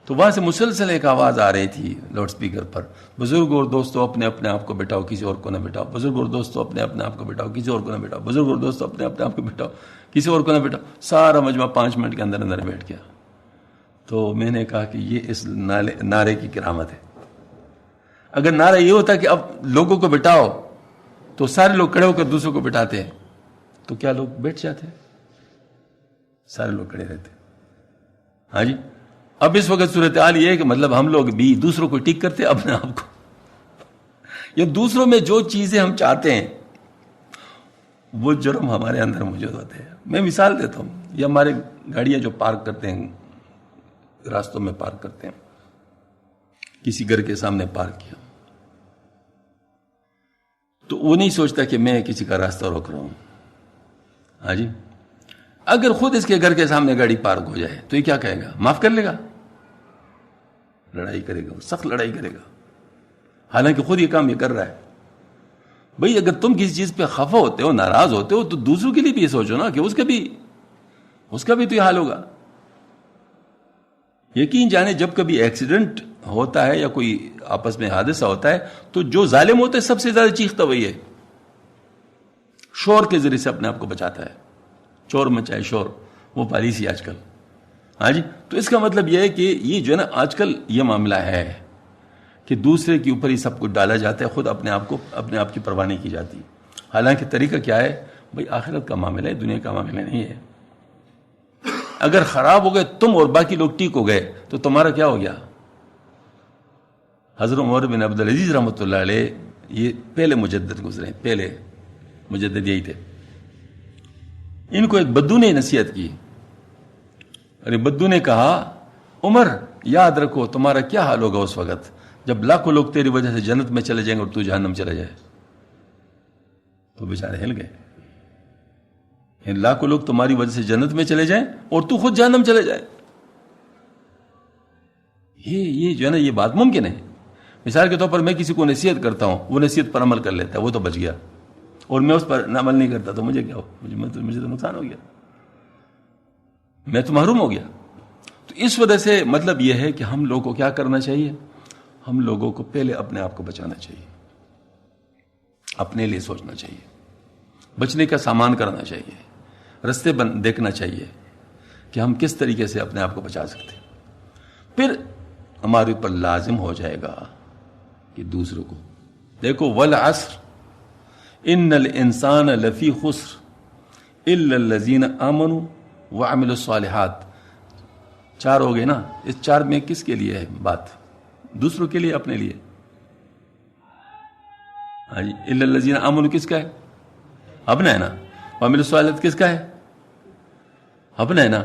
[SPEAKER 1] تو وہاں سے مسلسل ایک آواز آ رہی تھی لاؤڈ سپیکر پر, بزرگ اور دوستو اپنے آپ کو بٹھاؤ, کسی اور کو نہ بٹھاؤ. بزرگ اور دوستو اپنے آپ کو بٹھاؤ, کسی اور کو نہ بٹھاؤ. بزرگ اور دوستو اپنے آپ کو بٹھاؤ, کسی اور کو نہ بٹھاؤ. سارا مجمع 5 منٹ کے اندر بیٹھ گیا. تو میں نے کہا کہ یہ اس نعرے کی کرامت ہے. اگر نعرہ یہ ہوتا کہ اب لوگوں کو بٹھاؤ تو سارے لوگ کھڑے ہو کر دوسروں کو بٹھاتے ہیں, تو کیا لوگ بیٹھ جاتے؟ سارے لوگ کھڑے رہتے. ہاں جی. اب اس وقت صورتحال یہ ہے کہ مطلب ہم لوگ بھی دوسروں کو ٹھیک کرتے اپنے آپ کو, یا دوسروں میں جو چیزیں ہم چاہتے ہیں وہ جرم ہمارے اندر موجود ہوتے ہیں. میں مثال دیتا ہوں, یہ ہمارے گاڑیاں جو پارک کرتے ہیں, راستوں میں پارک کرتے ہیں, کسی گھر کے سامنے پارک کیا, تو وہ نہیں سوچتا کہ میں کسی کا راستہ روک رہا ہوں. ہاں جی. اگر خود اس کے گھر کے سامنے گاڑی پارک ہو جائے تو یہ کیا کہے گا؟ معاف کر لے گا؟ لڑائی کرے گا، سخت لڑائی کرے گا، حالانکہ خود یہ کام یہ کر رہا ہے. بھئی اگر تم کسی چیز پہ خفا ہوتے ہو، ناراض ہوتے ہو، تو دوسروں کے لیے بھی یہ سوچو نا کہ اس کا بھی تو یہ حال ہوگا. یقین جانے جب کبھی ایکسیڈنٹ ہوتا ہے یا کوئی آپس میں حادثہ ہوتا ہے تو جو ظالم ہوتا ہے سب سے زیادہ چیختا وہی ہے، شور کے ذریعے سے اپنے آپ کو بچاتا ہے. چور مچائے شور، وہ پالیسی آج کل. ہاں جی، تو اس کا مطلب یہ ہے کہ یہ جو ہے نا آج کل یہ معاملہ ہے کہ دوسرے کے اوپر ہی سب کچھ ڈالا جاتا ہے، خود اپنے آپ کی پرواہ نہیں کی جاتی. حالانکہ طریقہ کیا ہے بھئی؟ آخرت کا معاملہ ہے، دنیا کا معاملہ نہیں ہے. اگر خراب ہو گئے تم اور باقی لوگ ٹھیک ہو گئے تو تمہارا کیا ہو گیا؟ حضرت عمر بن عبدالعزیز رحمۃ اللہ علیہ یہ پہلے مجدد گزرے، پہلے مجدد یہی تھے. ان کو ایک بدو نے نصیحت کی، ارے بدو نے کہا عمر یاد رکھو تمہارا کیا حال ہوگا اس وقت جب لاکھوں لوگ تیری وجہ سے جنت میں چلے جائیں گے اور تو جہنم چلا جائے. تو بیچارے ہل گئے. لاکھوں لوگ تمہاری وجہ سے جنت میں چلے جائیں اور تو خود جہنم چلے جائے. یہ جو ہے نا یہ بات ممکن ہے. مثال کے طور پر میں کسی کو نصیحت کرتا ہوں، وہ نصیحت پر عمل کر لیتا ہے، وہ تو بچ گیا، اور میں اس پر عمل نہیں کرتا تو مجھے کیا ہو؟ مجھے تو نقصان ہو گیا، میں تو محروم ہو گیا. تو اس وجہ سے مطلب یہ ہے کہ ہم لوگوں کو کیا کرنا چاہیے؟ ہم لوگوں کو پہلے اپنے آپ کو بچانا چاہیے، اپنے لیے سوچنا چاہیے، بچنے کا سامان کرنا چاہیے، رستے دیکھنا چاہیے کہ ہم کس طریقے سے اپنے آپ کو بچا سکتے ہیں. پھر ہمارے اوپر لازم ہو جائے گا کہ دوسروں کو دیکھو، والعصر ان الانسان لفی خسر الا الذین آمنوا وعملوا الصالحات. چار ہو گئے نا. اس چار میں کس کے لیے ہے بات؟ دوسروں کے لیے، اپنے لیے. ہاں جی، الا الذین آمنوا کس کا ہے؟ اپنا ہے نا. وعملوا الصالحات کس کا ہے؟ اپنا ہے نا.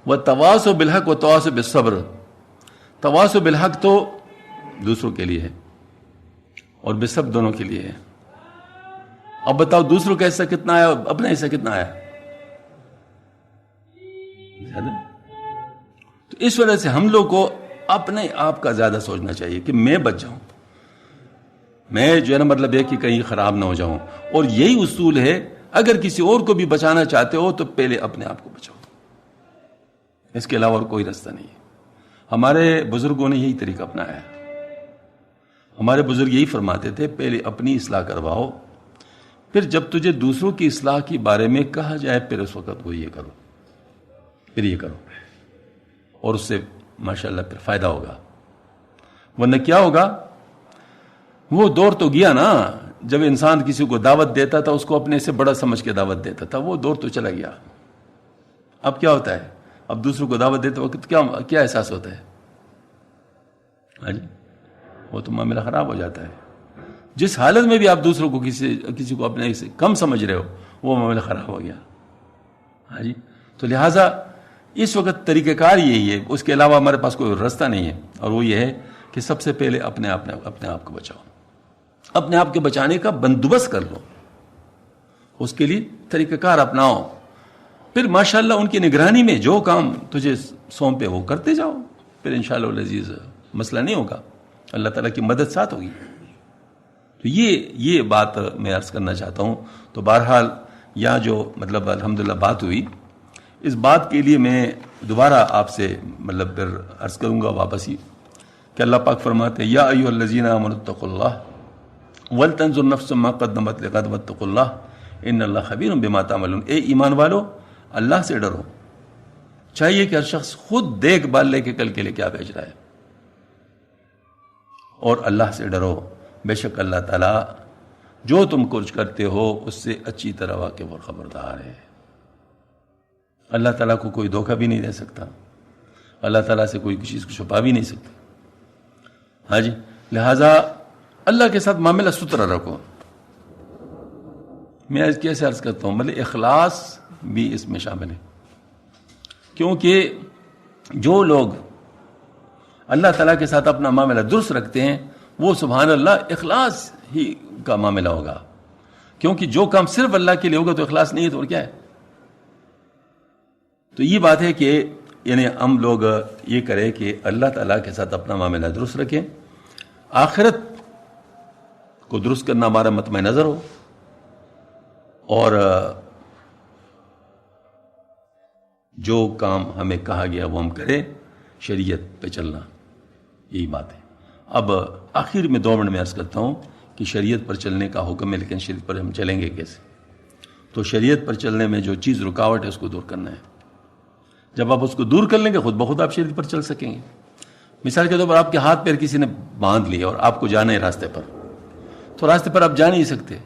[SPEAKER 1] وتواصوا بالحق وتواصوا بالصبر. تواصوا بالحق تو دوسروں کے لیے ہے اور بالصبر دونوں کے لیے ہے. اب بتاؤ دوسروں کا حصہ کتنا آیا اور اپنا حصہ کتنا آیا؟ تو اس وجہ سے ہم لوگ کو اپنے آپ کا زیادہ سوچنا چاہیے کہ میں بچ جاؤں، میں جو ہے نا مطلب ہے کہ کہیں خراب نہ ہو جاؤں. اور یہی اصول ہے، اگر کسی اور کو بھی بچانا چاہتے ہو تو پہلے اپنے آپ کو بچاؤ، اس کے علاوہ اور کوئی راستہ نہیں ہے. ہمارے بزرگوں نے یہی طریقہ اپنایا ہے. ہمارے بزرگ یہی فرماتے تھے، پہلے اپنی اصلاح کرواؤ، پھر جب تجھے دوسروں کی اصلاح کے بارے میں کہا جائے پھر اس وقت وہ یہ کرو، پھر یہ کرو، اور اس سے ماشاءاللہ پھر فائدہ ہوگا. ورنہ کیا ہوگا؟ وہ دور تو گیا نا جب انسان کسی کو دعوت دیتا تھا اس کو اپنے سے بڑا سمجھ کے دعوت دیتا تھا. وہ دور تو چلا گیا. اب کیا ہوتا ہے؟ اب دوسروں کو دعوت دیتے وقت کیا احساس ہوتا ہے؟ ہاں جی، وہ تو معاملہ خراب ہو جاتا ہے. جس حالت میں بھی آپ دوسروں کو کسی کو اپنے سے کم سمجھ رہے ہو وہ معاملہ خراب ہو گیا. ہاں جی، تو لہٰذا اس وقت طریقہ کار یہی ہے، اس کے علاوہ ہمارے پاس کوئی راستہ نہیں ہے. اور وہ یہ ہے کہ سب سے پہلے اپنے آپ کو بچاؤ، اپنے آپ کے بچانے کا بندوبست کر لو، اس کے لیے طریقہ کار اپناؤ. پھر ماشاءاللہ ان کی نگرانی میں جو کام تجھے سونپے وہ کرتے جاؤ، پھر انشاءاللہ العزیز مسئلہ نہیں ہوگا، اللہ تعالیٰ کی مدد ساتھ ہوگی. تو یہ بات میں عرض کرنا چاہتا ہوں. تو بہرحال یہاں جو مطلب الحمدللہ بات ہوئی، اس بات کے لیے میں دوبارہ آپ سے مطلب پھر عرض کروں گا واپس ہی کہ اللہ پاک فرماتے ہیں، یا ایھا الذین آمنوا اتقوا اللہ ولتنظر نفس ما قدمت لغد واتقوا اللہ ان اللہ خبیر بما تعملون. اے ایمان والو، اللہ سے ڈرو. چاہیے کہ ہر شخص خود دیکھ بھال لے کے کل کے لیے کیا بھیج رہا ہے، اور اللہ سے ڈرو، بے شک اللہ تعالیٰ جو تم کچھ کرتے ہو اس سے اچھی طرح واقف اور خبردار ہے. اللہ تعالیٰ کو کوئی دھوکہ بھی نہیں دے سکتا، اللہ تعالیٰ سے کوئی چیز کو چھپا بھی نہیں سکتا. ہاں جی، لہٰذا اللہ کے ساتھ معاملہ ستھرا رکھو. میں کیسے عرض کرتا ہوں، مطلب اخلاص بھی اس میں شامل ہے، کیونکہ جو لوگ اللہ تعالیٰ کے ساتھ اپنا معاملہ درست رکھتے ہیں وہ سبحان اللہ اخلاص ہی کا معاملہ ہوگا. کیونکہ جو کام صرف اللہ کے لیے ہوگا تو اخلاص نہیں ہے تو اور کیا ہے؟ تو یہ بات ہے کہ یعنی ہم لوگ یہ کریں کہ اللہ تعالیٰ کے ساتھ اپنا معاملہ درست رکھیں، آخرت کو درست کرنا ہمارا مطمع نظر ہو، اور جو کام ہمیں کہا گیا وہ ہم کریں، شریعت پہ چلنا، یہی بات ہے۔ اب آخر میں 2 منٹ میں عرض کرتا ہوں کہ شریعت پر چلنے کا حکم ہے، لیکن شریعت پر ہم چلیں گے کیسے؟ تو شریعت پر چلنے میں جو چیز رکاوٹ ہے اس کو دور کرنا ہے۔ جب آپ اس کو دور کر لیں گے خود بخود آپ شریعت پر چل سکیں گے۔ مثال کے طور پر آپ کے ہاتھ پیر کسی نے باندھ لیے اور آپ کو جانا ہے راستے پر، تو راستے پر آپ جا نہیں سکتے،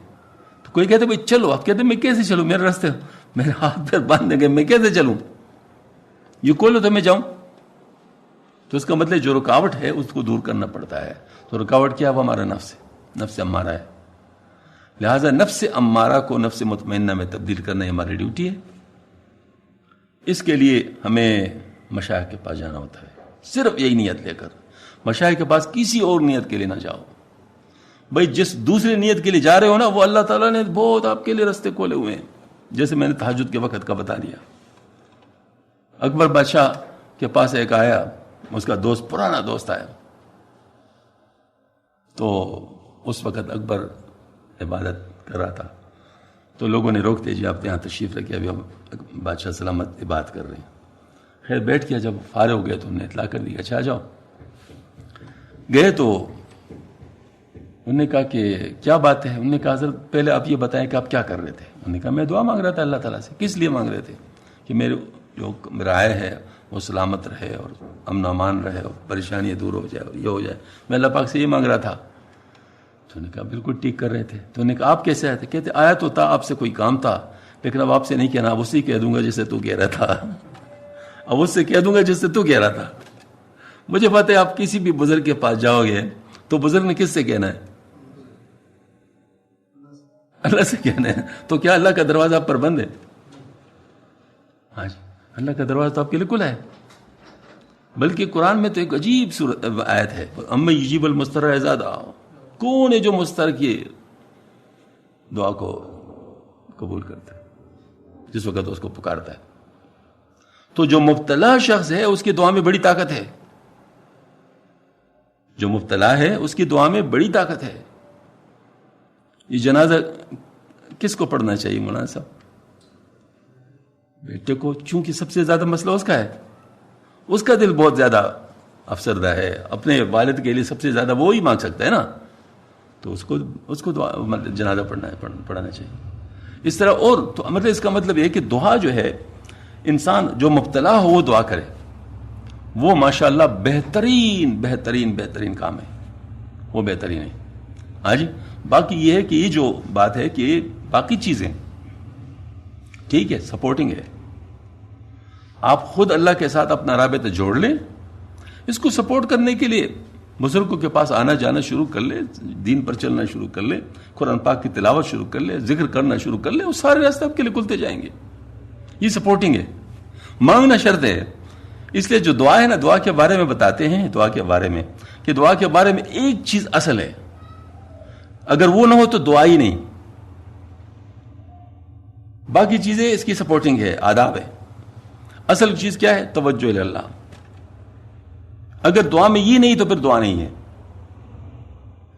[SPEAKER 1] تو کوئی کہتے بھائی چلو، آپ کہتے میں کیسے چلوں، میرے راستے میرے ہاتھ پیر باندھ دیں گے، میں کیسے چلوں، یہ کھولو تو میں جاؤں۔ تو اس کا مطلب جو رکاوٹ ہے اس کو دور کرنا پڑتا ہے۔ تو رکاوٹ کیا ہے؟ وہ ہمارا نفس ہے، نفس امارہ ہے۔ لہٰذا نفس امارہ کو نفس مطمئنہ میں تبدیل کرنا یہ ہماری ڈیوٹی ہے۔ اس کے لیے ہمیں مشائخ کے پاس جانا ہوتا ہے، صرف یہی نیت لے کر۔ مشائخ کے پاس کسی اور نیت کے لیے نہ جاؤ بھائی، جس دوسری نیت کے لیے جا رہے ہو نا، وہ اللہ تعالیٰ نے بہت آپ کے لیے رستے کھولے ہوئے ہیں، جیسے میں نے تہجد کے وقت کا بتا دیا۔ اکبر بادشاہ کے پاس ایک آیا، اس کا دوست، پرانا دوست آیا، تو اس وقت اکبر عبادت کر رہا تھا، تو لوگوں نے روک دیا، جی آپ یہاں تشریف رکھے، ابھی ہم بادشاہ سلامت عبادت کر رہے ہیں۔ خیر بیٹھ گیا، جب فارغ ہو گئے تو انہوں نے اطلاع کر دی، اچھا آ جاؤ۔ گئے تو انہوں نے کہا کہ کیا بات ہے؟ انہوں نے کہا حضرت پہلے آپ یہ بتائیں کہ آپ کیا کر رہے تھے؟ انہوں نے کہا میں دعا مانگ رہا تھا اللہ تعالیٰ سے۔ کس لیے مانگ رہے تھے؟ کہ میرے جو میرا آئے ہے وہ سلامت رہے اور امن و امان رہے اور پریشانیاں دور ہو جائے اور یہ ہو جائے، میں اللہ پاک سے یہ مانگ رہا تھا۔ تو انہوں نے کہا بالکل ٹھیک کر رہے تھے۔ تو انہوں نے کہا آپ کیسے آئے تھے؟ کہتے آیا تو تھا، آپ سے کوئی کام تھا، لیکن اب آپ سے نہیں کہنا، اب اسی کہہ دوں گا جسے تو کہہ رہا تھا، اب اس سے کہہ دوں گا جس سے تو کہہ رہا تھا۔ مجھے پتہ ہے آپ کسی بھی بزرگ کے پاس جاؤ گے تو بزرگ نے کس سے کہنا ہے؟ اللہ سے کہنا ہے۔ تو کیا اللہ کا دروازہ آپ پر بند ہے؟ ہاں جی، اللہ کا دروازہ تو آپ کے لیے کھلا ہے۔ بلکہ قرآن میں تو ایک عجیب آیت ہے، اَمَّن یُجِیبُ الْمُضْطَرَّ اِذَا دَعَاهُ، کون ہے جو مضطر کی دعا کو قبول کرتا ہے جس وقت اس کو پکارتا ہے؟ تو جو مبتلا شخص ہے اس کی دعا میں بڑی طاقت ہے، جو مبتلا ہے اس کی دعا میں بڑی طاقت ہے۔ یہ جنازہ کس کو پڑھنا چاہیے مولانا صاحب؟ بیٹے کو، چونکہ سب سے زیادہ مسئلہ اس کا ہے، اس کا دل بہت زیادہ افسردہ ہے، اپنے والد کے لیے سب سے زیادہ وہی مانگ سکتا ہے نا، تو اس کو جنازہ پڑھانا چاہیے۔ اس طرح اور تو مطلب اس کا مطلب یہ کہ دعا جو ہے، انسان جو مبتلا ہو وہ دعا کرے، وہ ماشاءاللہ بہترین کام ہے، وہ بہترین ہے۔ ہاں جی، باقی یہ ہے کہ یہ جو بات ہے کہ باقی چیزیں ٹھیک ہے، سپورٹنگ ہے، آپ خود اللہ کے ساتھ اپنا رابطہ جوڑ لیں، اس کو سپورٹ کرنے کے لیے بزرگوں کے پاس آنا جانا شروع کر لے، دین پر چلنا شروع کر لے، قرآن پاک کی تلاوت شروع کر لے، ذکر کرنا شروع کر لے، وہ سارے راستے آپ کے لیے کھلتے جائیں گے۔ یہ سپورٹنگ ہے، مانگنا شرط ہے۔ اس لیے جو دعا ہے نا، دعا کے بارے میں بتاتے ہیں، دعا کے بارے میں کہ دعا کے بارے میں ایک چیز اصل ہے، اگر وہ نہ ہو تو دعا ہی نہیں، باقی چیزیں اس کی سپورٹنگ ہے، آداب ہے۔ اصل چیز کیا ہے؟ توجہ اللہ۔ اگر دعا میں یہ نہیں تو پھر دعا نہیں ہے۔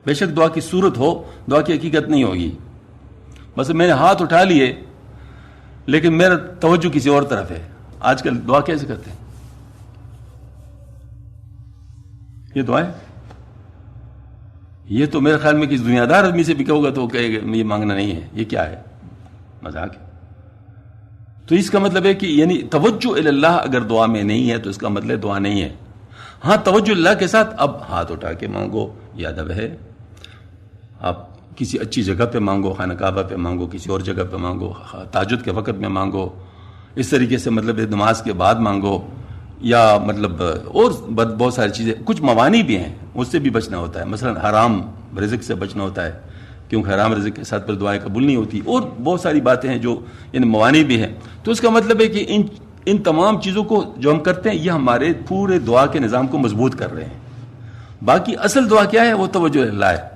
[SPEAKER 1] بے شک دعا کی صورت ہو، دعا کی حقیقت نہیں ہوگی۔ بس میں نے ہاتھ اٹھا لیے لیکن میرا توجہ کسی اور طرف ہے۔ آج کل دعا کیسے کرتے ہیں؟ یہ دعائیں، یہ تو میرے خیال میں کسی دنیا دار آدمی سے بھی کہوں گا تو وہ کہے گا یہ مانگنا نہیں ہے، یہ کیا ہے، مذاق ہے۔ تو اس کا مطلب ہے کہ یعنی توجہ اللہ اگر دعا میں نہیں ہے تو اس کا مطلب دعا نہیں ہے۔ ہاں توجہ اللہ کے ساتھ اب ہاتھ اٹھا کے مانگو، یہ ادب ہے۔ آپ کسی اچھی جگہ پہ مانگو، خانہ کعبہ پہ مانگو، کسی اور جگہ پہ مانگو، تہجد کے وقت میں مانگو، اس طریقے سے مطلب نماز کے بعد مانگو، یا مطلب اور بہت ساری چیزیں، کچھ موانع بھی ہیں اس سے بھی بچنا ہوتا ہے، مثلا حرام رزق سے بچنا ہوتا ہے، کیونکہ حرام رزق کے ساتھ پھر دعائیں قبول نہیں ہوتی، اور بہت ساری باتیں ہیں جو ان موانع بھی ہیں۔ تو اس کا مطلب ہے کہ ان تمام چیزوں کو جو ہم کرتے ہیں یہ ہمارے پورے دعا کے نظام کو مضبوط کر رہے ہیں۔ باقی اصل دعا کیا ہے؟ وہ توجہ اللہ ہے۔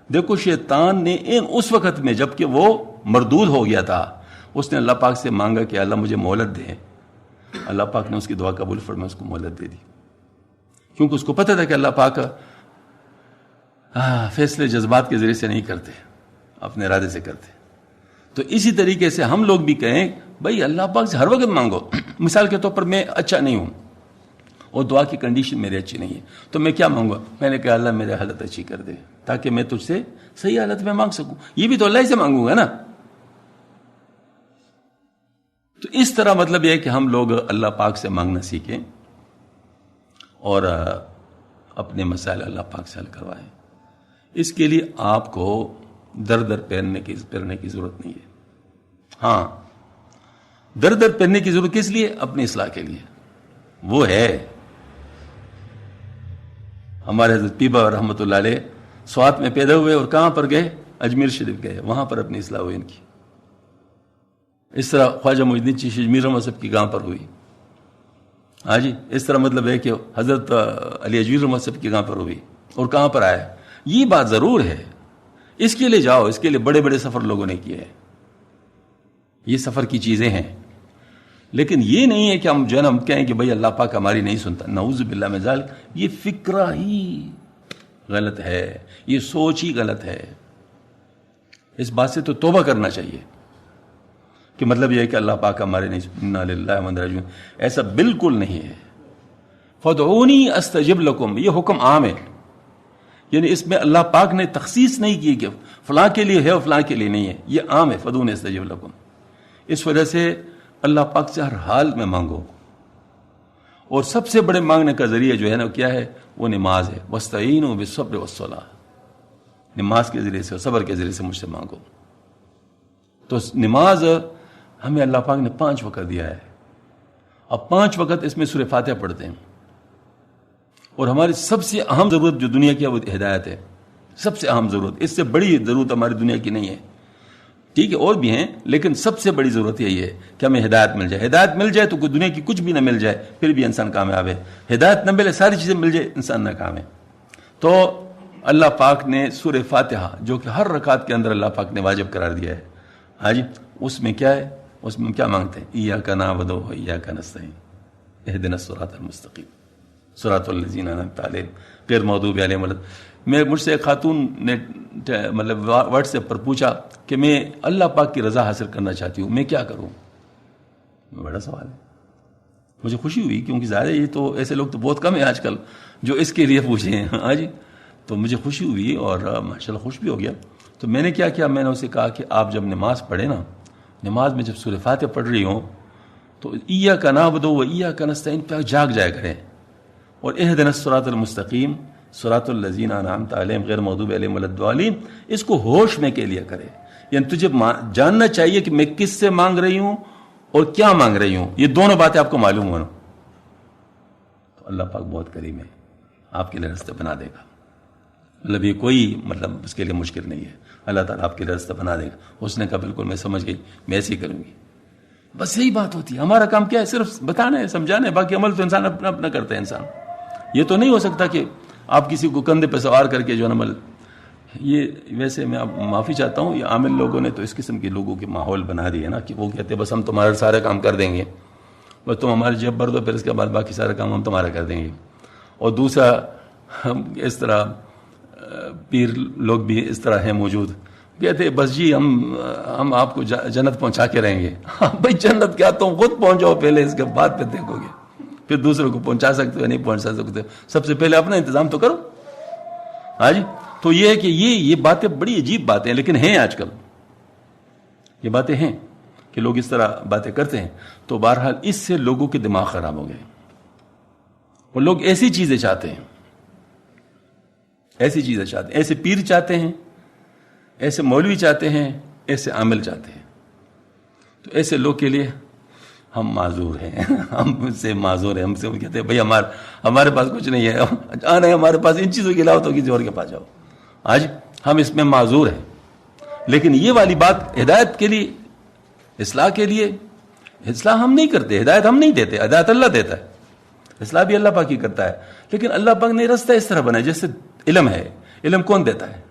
[SPEAKER 1] دیکھو شیطان نے اس وقت میں جب کہ وہ مردود ہو گیا تھا، اس نے اللہ پاک سے مانگا کہ اللہ مجھے مہلت دے، اللہ پاک نے اس کی دعا قبول فرمایا، اس کو مہلت دے دی، کیونکہ اس کو پتہ تھا کہ اللہ پاک فیصلے جذبات کے ذریعے سے نہیں کرتے، اپنے ارادے سے کرتے. تو اسی طریقے سے ہم لوگ بھی کہیں بھائی اللہ پاک سے ہر وقت مانگو. مثال کے طور پر میں اچھا نہیں ہوں اور دعا کی کنڈیشن میری اچھی نہیں ہے، تو میں کیا مانگوں؟ میں نے کہا اللہ میرے حالت اچھی کر دے تاکہ میں تجھ سے صحیح حالت میں مانگ سکوں. یہ بھی تو اللہ ہی سے مانگوں گا نا. تو اس طرح مطلب یہ ہے کہ ہم لوگ اللہ پاک سے مانگنا سیکھیں اور اپنے مسائل اللہ پاک سے حل کروائیں. اس کے لیے آپ کو در در پھرنے کی ضرورت نہیں ہے. ہاں، در در پھرنے کی ضرورت کس لیے؟ اپنی اصلاح کے لیے. وہ ہے ہمارے حضرت پیبا رحمۃ اللہ علیہ سوات میں پیدا ہوئے اور کہاں پر گئے؟ اجمیر شریف گئے، وہاں پر اپنی اصلاح ہوئی ان کی. اس طرح خواجہ معین الدین چشتی میر احمد صاحب کی کہاں پر ہوئی؟ ہاں جی، اس طرح مطلب ہے کہ حضرت علی اجمیر احمد صاحب کی کہاں پر ہوئی اور کہاں پر آیا. یہ بات ضرور ہے، اس کے لیے جاؤ، اس کے لیے بڑے بڑے سفر لوگوں نے کیے ہیں، یہ سفر کی چیزیں ہیں. لیکن یہ نہیں ہے کہ ہم جو ہے نا ہم کہیں کہ بھائی اللہ پاک ہماری نہیں سنتا. نعوذ باللہ من ذالک. یہ فکرہ ہی غلط ہے، یہ سوچ ہی غلط ہے. اس بات سے تو توبہ کرنا چاہیے کہ مطلب یہ ہے کہ اللہ پاک ہمارے نہیں سنتا. انا للہ و انا الیہ راجعون. ایسا بالکل نہیں ہے. فادعونی استجب لکم، یہ حکم عام ہے، یعنی اس میں اللہ پاک نے تخصیص نہیں کی کہ فلاں کے لیے ہے اور فلاں کے لیے نہیں ہے. یہ عام ہے، فادعونی استجب لکم. اس وجہ سے اللہ پاک سے ہر حال میں مانگو. اور سب سے بڑے مانگنے کا ذریعہ جو ہے نا کیا ہے؟ وہ نماز ہے. واستعینوا بالصبر والصلاۃ. نماز کے ذریعے سے اور صبر کے ذریعے سے مجھ سے مانگو. تو نماز ہمیں اللہ پاک نے 5 وقت دیا ہے. اب 5 وقت اس میں سورہ فاتحہ پڑھتے ہیں. اور ہماری سب سے اہم ضرورت جو دنیا کی ہے وہ ہدایت ہے. سب سے اہم ضرورت، اس سے بڑی ضرورت ہماری دنیا کی نہیں ہے. ٹھیک ہے اور بھی ہیں، لیکن سب سے بڑی ضرورت یہی ہے کہ ہمیں ہدایت مل جائے. ہدایت مل جائے تو کوئی دنیا کی کچھ بھی نہ مل جائے پھر بھی انسان کامیاب ہے. ہدایت نہ ملے، ساری چیزیں مل جائے، انسان ناکام ہے. تو اللہ پاک نے سورہ فاتحہ جو کہ ہر رکعت کے اندر اللہ پاک نے واجب قرار دیا ہے، ہاں جی، اس میں کیا ہے؟ اس میں کیا مانگتے ہیں؟ ایاک نعبد و ایاک نستعین اہدنا الصراط المستقیم صراط الذین انعمت علیہم غیر المغضوب علیہم ولا. مجھ سے ایک خاتون نے مطلب واٹس ایپ پر پوچھا کہ میں اللہ پاک کی رضا حاصل کرنا چاہتی ہوں، میں کیا کروں؟ بڑا سوال ہے. مجھے خوشی ہوئی کیونکہ ظاہر ہے یہ تو ایسے لوگ تو بہت کم ہیں آج کل جو اس کے لیے پوچھے ہیں. ہاں جی، تو مجھے خوشی ہوئی اور ماشاءاللہ خوش بھی ہو گیا. تو میں نے کیا کیا؟ میں نے اسے کہا کہ آپ جب نماز پڑھیں نا، نماز میں جب سورہ فاتحہ پڑھ رہی ہوں تو ایاک نعبد و ایاک نستعین پہ جاگ جایا کریں اور اہدنا الصراط المستقیم صراط الذین انعمت علیہم غیر المغضوب علیہم ولا الضالین اس کو ہوش میں کے لیے کرے. یعنی تجھے جاننا چاہیے کہ میں کس سے مانگ رہی ہوں اور کیا مانگ رہی ہوں. یہ دونوں باتیں آپ کو معلوم ہونا تو اللہ پاک بہت کریم ہے، آپ کے لیے راستے بنا دے گا. مطلب یہ کوئی مطلب اس کے لیے مشکل نہیں ہے. اللہ تعالیٰ آپ کے لیے راستے بنا دے گا. اس نے کہا بالکل میں سمجھ گئی، میں ایسے ہی کروں گی. بس یہی بات ہوتی ہے. ہمارا کام کیا ہے؟ صرف بتانا ہے، سمجھانا ہے. باقی عمل تو انسان اپنا اپنا کرتا ہے. انسان یہ تو نہیں ہو سکتا کہ آپ کسی کو کندھے پہ سوار کر کے جو عمل. یہ ویسے میں معافی چاہتا ہوں، یہ عامل لوگوں نے تو اس قسم کے لوگوں کے ماحول بنا دیے نا کہ وہ کہتے ہیں بس ہم تمہارے سارے کام کر دیں گے، بس تم ہماری جیب بھر دو، پھر اس کے بعد باقی سارا کام ہم تمہارا کر دیں گے. اور دوسرا ہم اس طرح پیر لوگ بھی اس طرح ہیں موجود، کہتے بس جی ہم آپ کو جنت پہنچا کے رہیں گے. بھائی جنت کیا، تم خود پہنچاؤ پہلے، اس کے بعد پھر دیکھو گے. پھر دوسروں کو پہنچا سکتے ہو نہیں پہنچا سکتے، سب سے پہلے اپنا انتظام تو کرو. ہاں جی، تو یہ ہے کہ یہ باتیں بڑی عجیب باتیں ہیں، لیکن ہیں آج کل یہ باتیں ہیں کہ لوگ اس طرح باتیں کرتے ہیں. تو بہرحال اس سے لوگوں کے دماغ خراب ہو گئے. وہ لوگ ایسی چیزیں چاہتے ہیں، ایسی چیزیں چاہتے ہیں، ایسے پیر چاہتے ہیں، ایسے مولوی چاہتے ہیں، ایسے عامل چاہتے ہیں. تو ایسے لوگ کے لیے ہم معذور ہیں، ہم سے معذور ہیں. ہم سے وہ کہتے ہیں بھائی ہمارے پاس کچھ نہیں ہے، آنا ہے ہمارے پاس ان چیزوں کے علاوہ تو کسی اور کے پاس جاؤ. آج ہم اس میں معذور ہیں. لیکن یہ والی بات ہدایت کے لیے، اصلاح کے لیے، اصلاح ہم نہیں کرتے، ہدایت ہم نہیں دیتے، ہدایت اللہ دیتا ہے، اصلاح بھی اللہ پاک ہی کرتا ہے. لیکن اللہ پاک نے رستہ اس طرح بنایا جیسے علم ہے. علم کون دیتا ہے؟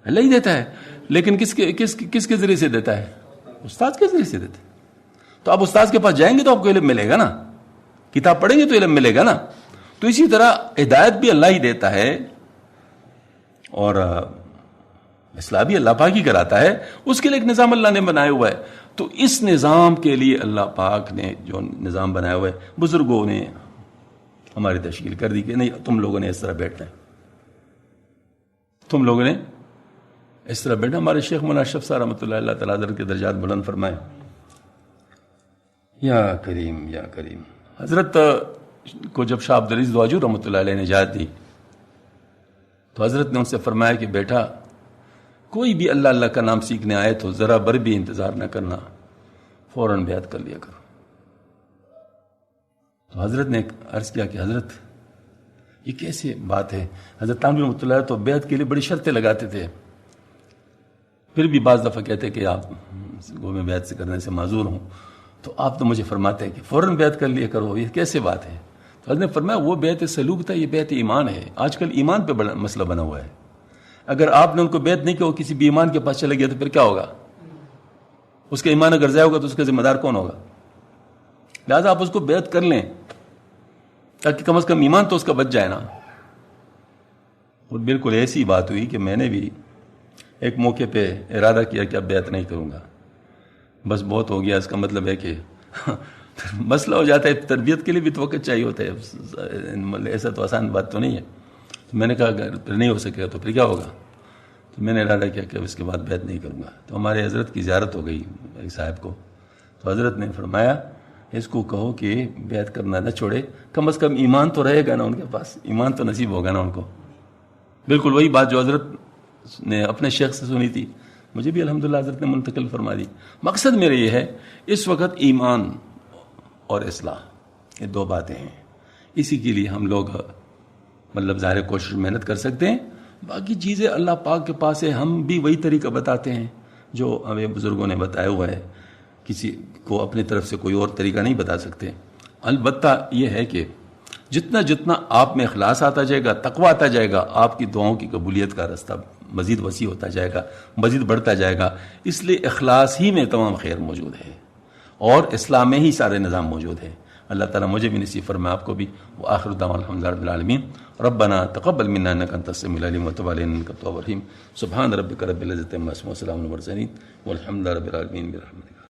[SPEAKER 1] اللہ ہی دیتا ہے. لیکن کس کے ذریعے سے دیتا ہے؟ استاد کے ذریعے سے دیتا ہے. تو آپ استاذ کے پاس جائیں گے تو آپ کو علم ملے گا نا, کتاب پڑھیں گے تو علم ملے گا نا. تو اسی طرح ہدایت بھی اللہ ہی دیتا ہے اور اصلاح بھی اللہ پاک ہی کراتا ہے, اس کے لیے ایک نظام اللہ نے بنایا ہوا ہے. تو اس نظام کے لیے اللہ پاک نے جو نظام بنایا ہوا ہے, بزرگوں نے ہماری تشکیل کر دی کہ نہیں تم لوگوں نے اس طرح بیٹھنا ہے, تم لوگوں نے اس طرح بیٹھنا. ہمارے شیخ مولانا اشرف صاحب رحمۃ اللہ تعالیٰ حضرت کے درجات بلند فرمائے. یا کریم یا کریم. حضرت کو جب شاہ عبدالعزیز دواجو رحمۃ اللہ علیہ نے اجازت دی تو حضرت نے ان سے فرمایا کہ بیٹا کوئی بھی اللہ اللہ کا نام سیکھنے آئے تو ذرا بر بھی انتظار نہ کرنا, فوراً بیعت کر لیا کرو. تو حضرت نے عرض کیا کہ حضرت یہ کیسے بات ہے؟ حضرت تانوی رحمۃ اللہ تو بیعت کے لیے بڑی شرطیں لگاتے تھے, پھر بھی بعض دفعہ کہتے کہ آپ کو میں بیعت سے کرنے سے معذور ہوں, تو آپ تو مجھے فرماتے ہیں کہ فوراً بیعت کر لیا کرو, یہ کیسے بات ہے؟ تو حضرت نے فرمایا وہ بیعت سلوک تھا, یہ بیعت ایمان ہے. آج کل ایمان پہ بڑا مسئلہ بنا ہوا ہے. اگر آپ نے ان کو بیعت نہیں کیا, وہ کسی بھی ایمان کے پاس چلے گیا تو پھر کیا ہوگا؟ اس کا ایمان اگر ضائع ہوگا تو اس کا ذمہ دار کون ہوگا؟ لہٰذا آپ اس کو بیعت کر لیں تاکہ کم از کم ایمان تو اس کا بچ جائے نا. اور بالکل ایسی بات ہوئی کہ میں نے بھی ایک موقع پہ ارادہ کیا کہ اب بیعت نہیں کروں گا, بس بہت ہو گیا. اس کا مطلب ہے کہ مسئلہ ہو جاتا ہے, تربیت کے لیے بھی تو وقت چاہیے ہوتا ہے, ایسا تو آسان بات تو نہیں ہے. تو میں نے کہا اگر پھر نہیں ہو سکے گا تو پھر کیا ہوگا؟ تو میں نے ارادہ کیا کہ اب اس کے بعد بیعت نہیں کروں گا. تو ہمارے حضرت کی زیارت ہو گئی ایک صاحب کو, تو حضرت نے فرمایا اس کو کہو کہ بیعت کرنا نہ چھوڑے, کم از کم ایمان تو رہے گا نا ان کے پاس, ایمان تو نصیب ہوگا نا ان کو. بالکل وہی بات جو حضرت نے اپنے شیخ سے سنی تھی, مجھے بھی الحمدللہ حضرت نے منتقل فرما دی. مقصد میرا یہ ہے اس وقت ایمان اور اصلاح یہ دو باتیں ہیں, اسی کے لیے ہم لوگ مطلب ظاہر کوشش محنت کر سکتے ہیں. باقی چیزیں اللہ پاک کے پاس ہے, ہم بھی وہی طریقہ بتاتے ہیں جو ہمیں بزرگوں نے بتایا ہوا ہے, کسی کو اپنی طرف سے کوئی اور طریقہ نہیں بتا سکتے. البتہ یہ ہے کہ جتنا جتنا آپ میں اخلاص آتا جائے گا, تقویٰ آتا جائے گا, آپ کی دعاؤں کی قبولیت کا راستہ مزید وسیع ہوتا جائے گا, مزید بڑھتا جائے گا. اس لیے اخلاص ہی میں تمام خیر موجود ہے اور اسلام میں ہی سارے نظام موجود ہے. اللہ تعالیٰ مجھے بھی نصیب فرمائے, آپ کو بھی. وآخر دعوانا الحمدللہ رب العالمین. ربنا تقبل منا انک انت السمیع العلیم وتب علینا انک التواب الرحیم. سبحان ربک رب العزۃ عما یصفون وسلام علی المرسلین والحمد للہ رب العالمین برحمتک.